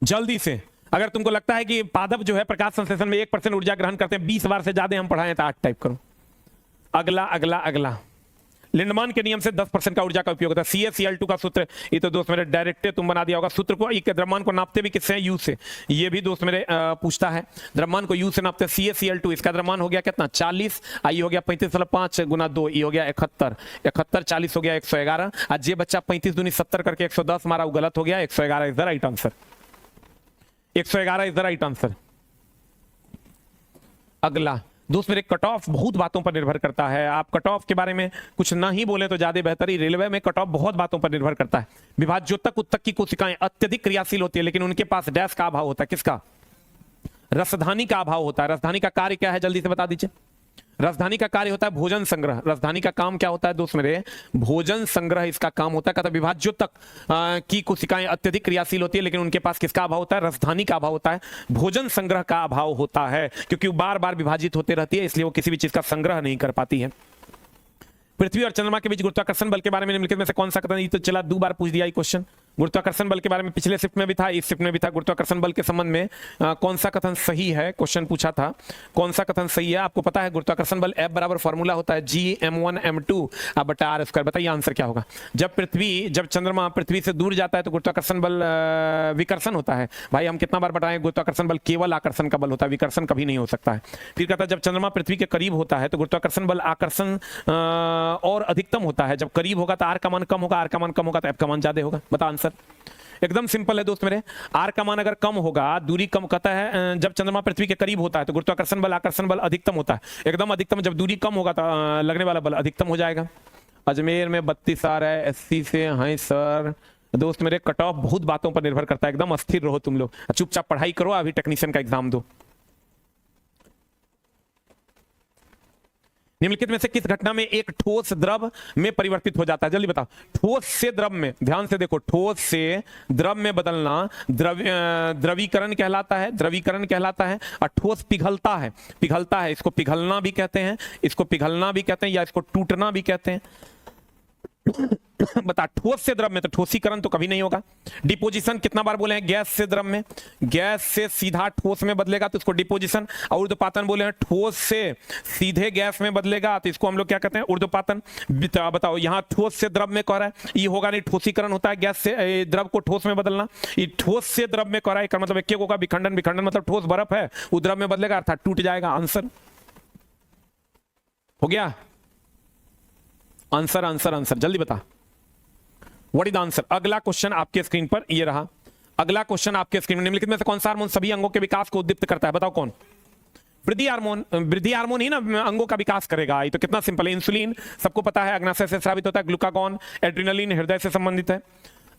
जल्दी से। अगर तुमको लगता है कि पादप जो है प्रकाश संश्लेषण में 1% ऊर्जा ग्रहण करते हैं, 20 बार से ज्यादा हम पढ़ाएं तो 8 टाइप करो। अगला लिंडमान के नियम से 10% का ऊर्जा का उपयोग होता है। CaCl2 का सूत्र, ये तो दोस्त मेरे डायरेक्ट तुम बना दिया होगा सूत्र को। एक द्रव्यमान को नापते भी किससे हैं, U से। ये भी दोस्त मेरे पूछता है, द्रव्यमान को U से नापते हैं। CaCl2 इसका द्रव्यमान हो गया कितना 40, ये हो गया 35.5 गुना 2, ये हो गया 71, 40 हो गया 111। आज ये बच्चा 35 दूनी 70 करके 110 मारा, वो गलत हो गया। 111 is the right answer, 111 is the right answer. अगला दोस्त मेरे, कट ऑफ बहुत बातों पर निर्भर करता है। आप कट ऑफ के बारे में कुछ ना ही बोले तो ज्यादा बेहतर ही। रेलवे में कट ऑफ बहुत बातों पर निर्भर करता है। विभाज्योतक उत्तक की कोशिकाएं अत्यधिक क्रियाशील होती है, लेकिन उनके पास डैश का अभाव होता है। किसका, रसधानी का अभाव होता है। रसधानी का कार्य क्या है, जल्दी से बता दीजिए। राजधानी का कार्य होता है भोजन संग्रह। राजधानी का काम क्या होता है दोस्त मेरे, भोजन संग्रह इसका काम होता है। कहता विभाज्योतक की कोशिकाएं अत्यधिक क्रियाशील होती है, लेकिन उनके पास किसका अभाव होता है, राजधानी का अभाव होता है, भोजन संग्रह का अभाव होता है। क्योंकि वो बार बार विभाजित होते रहती है, इसलिए वो किसी भी चीज का संग्रह नहीं कर पाती है। पृथ्वी और चंद्रमा के बीच गुरुत्वाकर्षण बल के बारे में निम्नलिखित में से कौन सा कथन, ये तो चला 2 बार पूछ दिया ये क्वेश्चन। गुरुत्वाकर्षण बल के बारे में पिछले शिफ्ट में भी था, इस शिफ्ट में भी था। गुरुत्वाकर्षण बल के संबंध में कौन सा कथन सही है, क्वेश्चन पूछा था कौन सा कथन सही है। आपको पता है गुरुत्वाकर्षण बल F बराबर फॉर्मूला होता है Gm1m2 बटा r²। बताइए आंसर क्या होगा। जब चंद्रमा पृथ्वी से दूर जाता है तो गुरुत्वाकर्षण बल विकर्षण होता है। भाई हम कितना बार बताएं, गुरुत्वाकर्षण बल केवल आकर्षण का बल होता है, विकर्षण कभी नहीं हो सकता है। फिर कहता है जब चंद्रमा पृथ्वी के करीब होता है तो गुरुत्वाकर्षण बल आकर्षण और अधिकतम होता है। जब करीब होगा तो r का मान कम होगा, r का मान कम होगा तो F का मान ज्यादा होगा। बता आंसर। एकदम सिंपल है दोस्त मेरे। आर का मान अगर कम होगा, दूरी कम कहता है जब चंद्रमा पृथ्वी के करीब होता है तो गुरुत्वाकर्षण बल आकर्षण बल अधिकतम होता है, एकदम अधिकतम। जब दूरी कम होगा तो लगने वाला बल अधिकतम हो जाएगा। अजमेर में 32 आ रहा है, 80 से हैं सर। दोस्त मेरे कट ऑफ बहुत बातों पर निर्भर करता है, एकदम अस्थिर रहो तुम लोग, चुपचाप पढ़ाई करो, अभी टेक्नीशियन का एग्जाम दो। निम्नलिखित में से किस घटना में एक ठोस द्रव में परिवर्तित हो जाता है? जल्दी बताओ। ठोस से द्रव में, ध्यान से देखो, ठोस से द्रव में बदलना द्रवीकरण कहलाता है, द्रवीकरण कहलाता है। और ठोस पिघलता है, पिघलता है, इसको पिघलना भी कहते हैं, इसको पिघलना भी कहते हैं, या इसको टूटना भी कहते हैं। बता, ठोस से द्रव में तो ठोसीकरण तो कभी नहीं होगा। डिपोजिशन कितना बार बोले हैं? गैस से द्रव में, गैस से सीधा ठोस में बदलेगा तो इसको डिपोजिशन। और ऊर्ध्वपातन बोले हैं ठोस से सीधे गैस में बदलेगा तो इसको हम लोग क्या कहते हैं? ऊर्ध्वपातन। बताओ, यहां ठोस से द्रव में कह रहा है, ये होगा नहीं, ठोसीकरण होता है गैस से द्रव को ठोस में बदलना। ये ठोस से द्रव में कह रहा है, मतलब एक होगा विखंडन, विखंडन मतलब ठोस बर्फ है वो द्रव में बदलेगा अर्थात टूट जाएगा। आंसर हो गया। आंसर आंसर आंसर जल्दी बता, व्हाट इज द आंसर? अगला क्वेश्चन आपके स्क्रीन पर ये रहा। अगला क्वेश्चन आपके स्क्रीन में, निम्नलिखित में से कौन सा हार्मोन सभी अंगों के विकास को उद्दीप्त करता है? बताओ कौन? वृद्धि हार्मोन। वृद्धि हार्मोन ही ना अंगों का विकास करेगा। ये तो कितना सिंपल है। इंसुलिन सबको पता है, अग्नाशय से स्रावित होता है। ग्लूकागॉन, एड्रिनलिन हृदय से संबंधित है।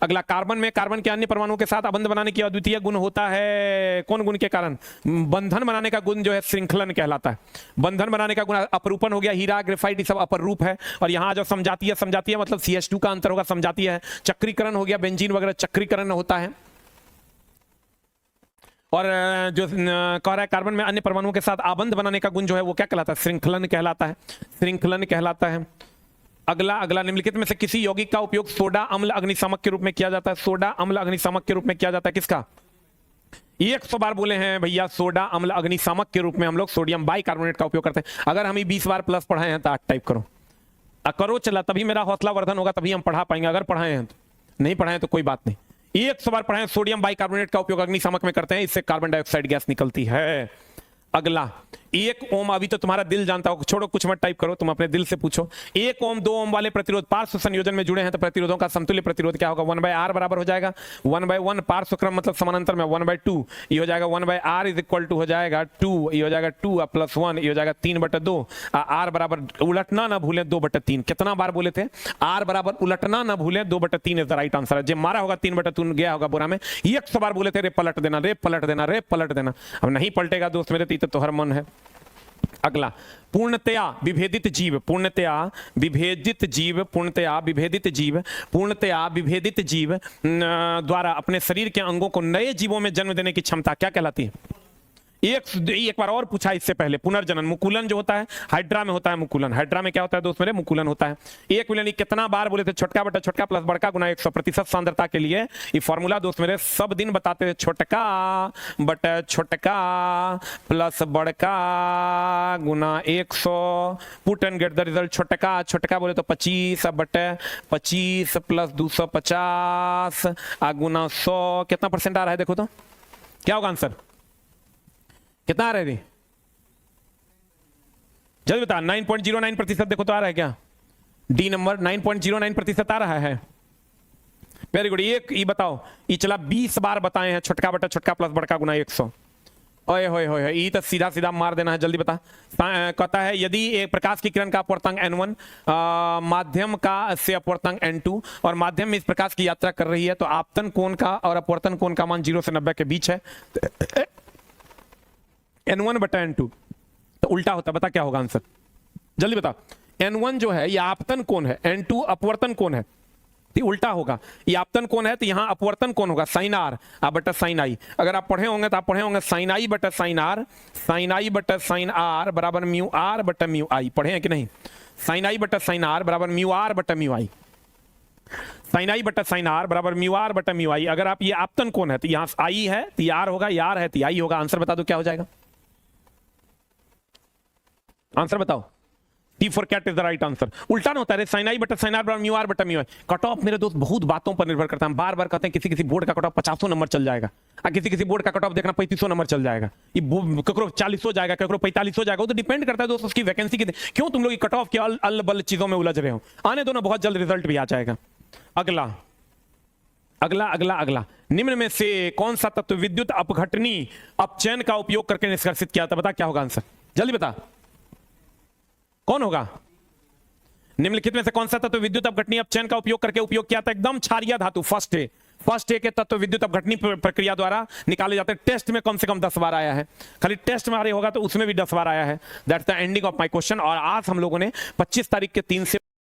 अगला, कार्बन में कार्बन के अन्य परमाणुओं के साथ अबंध बनाने की अद्वितीय गुण होता है। कौन गुण के कारण? बंधन बनाने का गुण जो है श्रृंखलन कहलाता है। बंधन बनाने का गुण अपरूपन हो गया, हीरा, ग्रेफाइट, ये सब अपर रूप है। और यहाँ जो समजातीय, समजातीय मतलब CH2 का अंतर होगा, समजातीय है। चक्रीकरण हो गया, बेंजीन वगैरह चक्रीकरण होता है। और जो कह रहा है कार्बन में अन्य परमाणुओं के साथ आबंध बनाने का गुण जो है वो क्या कहलाता है? श्रृंखलन कहलाता है, श्रृंखलन कहलाता है। अगला, अगला, निम्नलिखित में से किसी यौगिक का उपयोग सोडा अम्ल अग्निशामक के रूप में किया जाता है? सोडा अम्ल अग्निशामक के रूप में किया जाता है किसका? 100 बार बोले हैं भैया, सोडा अम्ल अग्निशामक के रूप में हम लोग सोडियम बाइकार्बोनेट का उपयोग करते हैं। अगर हम 20 बार प्लस पढ़ाए हैं तो 8 टाइप करो, करो चला, तभी मेरा हौसला वर्धन होगा, तभी हम पढ़ा पाएंगे। अगर पढ़ाए हैं तो, नहीं पढ़ाए तो कोई बात नहीं। 100 बार पढ़ाए, सोडियम बाइकार्बोनेट का उपयोग अग्निशामक में करते हैं, इससे कार्बन डाइऑक्साइड गैस निकलती है। अगला, 1 ओम, अभी तो तुम्हारा दिल जानता हो, छोड़ो कुछ मत टाइप करो, तुम अपने दिल से पूछो। 1 ओम 2 ओम वाले प्रतिरोध पार्श्व संयोजन में जुड़े हैं तो प्रतिरोधों का समतुल्य प्रतिरोध क्या होगा? 1/r बराबर हो जाएगा 1/1, पार्श्व क्रम मतलब समानांतर में 1/2, ये हो जाएगा 1/r इज इक्वल टू हो जाएगा 2, ये हो जाएगा 2 प्लस 1, ये हो जाएगा 3/2। r बराबर उलटना ना भूलें 2/3। कितना बार बोले थे? r बराबर उलटना ना भूलें 2/3 इज द राइट आंसर है। जब मारा होगा 3/2 गया होगा बुरा में। 100 बार बोले थे रे पलट देना, रे पलट देना, रे पलट देना। अब नहीं पलटेगा दोस्त मेरे, तो हर मन है। अगला, पूर्णतया विभेदित जीव, पूर्णतया विभेदित जीव, पूर्णतया विभेदित जीव, पूर्णतया विभेदित जीव द्वारा अपने शरीर के अंगों को नए जीवों में जन्म देने की क्षमता क्या कहलाती है? एक बार और पूछा इससे पहले, पुनर्जनन, मुकुलन जो होता है हाइड्रा में होता है। मुकुलन, हाइड्रा में क्या होता है दोस्त मेरे? मुकुलन होता है। एक मिलन कितना बार बोले थे? छोटका बटा छोटका प्लस बड़का गुना 100% सांद्रता के लिए ये फॉर्मूला दोस्त मेरे सब दिन बताते थे। छोटका बटा छोटका प्लस बड़का गुना 100, put and get the result. छोटका, छोटका बोले तो 25 बटे 25 प्लस 250 गुना 100, कितना परसेंट आ रहा है देखो तो, क्या होगा आंसर? कितना आ रहा है? जल्दी बता। 9.09% देखो तो आ रहा है क्या? डी नंबर 9.09% आ रहा है। Very good. ये बताओ, ये चला 20 बार बताए हैं, छोटका बटा छोटका प्लस बड़का गुना 100। ओए होए होए, ये तो सीधा सीधा मार देना है। जल्दी बता। कहता है यदि एक प्रकाश की किरण का अपवर्तनांक n1, माध्यम का से अपवर्तनांक n2 और माध्यम में इस प्रकाश की यात्रा कर रही है तो आपतन कोण का और अपवर्तन कोण का मान 0 से 90 के बीच है। n1 बटा n2 तो उल्टा होता, बता क्या होगा आंसर? जल्दी बता। n1 जो है ये आपतन कोण है, n2 अपवर्तन कोण है, तो उल्टा होगा। ये आपतन कोण है तो यहां अपवर्तन कोण होगा साइन आर बटा साइन आई। अगर आप पढ़े होंगे तो आप पढ़े होंगे साइन आई बटा साइन आर, साइन आई बटा साइन आर बराबर म्यू आर बटा म्यू आई। पढ़े हैं कि नहीं? साइन आई बटा साइन आर बराबर म्यू आर बटा म्यू आई, साइन आई बटा साइन आर बराबर म्यू आर बटा म्यू आई। अगर आप ये आपतन कोण है तो यहां आई है तो आर होगा, आर है तो आई होगा। आंसर बता दो क्या हो जाएगा? आंसर बताओ। T for cat is the right answer. उल्टा ना होता है, साइन आई बटा साइन आर बराबर म्यू आर बटा म्यू आई। कट ऑफ मेरे दोस्त बहुत बातों पर निर्भर करता है। बार बार कहते हैं किसी किसी बोर्ड का कट ऑफ 50 नंबर चल जाएगा, किसी किसी बोर्ड का कट ऑफ देखना 35 नंबर चल जाएगा, ये ककरो 40 हो जाएगा, ककरो 45 हो जाएगा। वो तो डिपेंड करता है दोस्त उसकी वैकेंसी की। क्यों तुम लोग कट ऑफ के अल बल चीजों में उलझ रहे हो? आने दो ना, बहुत जल्द रिजल्ट भी आ जाएगा। अगला अगला अगला अगला, निम्न में से कौन सा तत्व विद्युत अपघटनी अपचयन का उपयोग करके निष्कर्षित किया था? बता क्या होगा आंसर? जल्दी बता, कौन होगा? निम्नलिखित में से कौन सा तत्व विद्युत अपघटनी अपचयन का उपयोग करके उपयोग किया था? एकदम क्षारीय धातु, फर्स्ट है, फर्स्ट ए के तत्व विद्युत अपघटनी प्रक्रिया द्वारा निकाले जाते हैं। टेस्ट में कम से कम 10 बार आया है, खाली टेस्ट में आ रही होगा तो उसमें भी 10 बार आया है। That's the ending of my question. और आज हम लोगों ने 25 तारीख के 3 से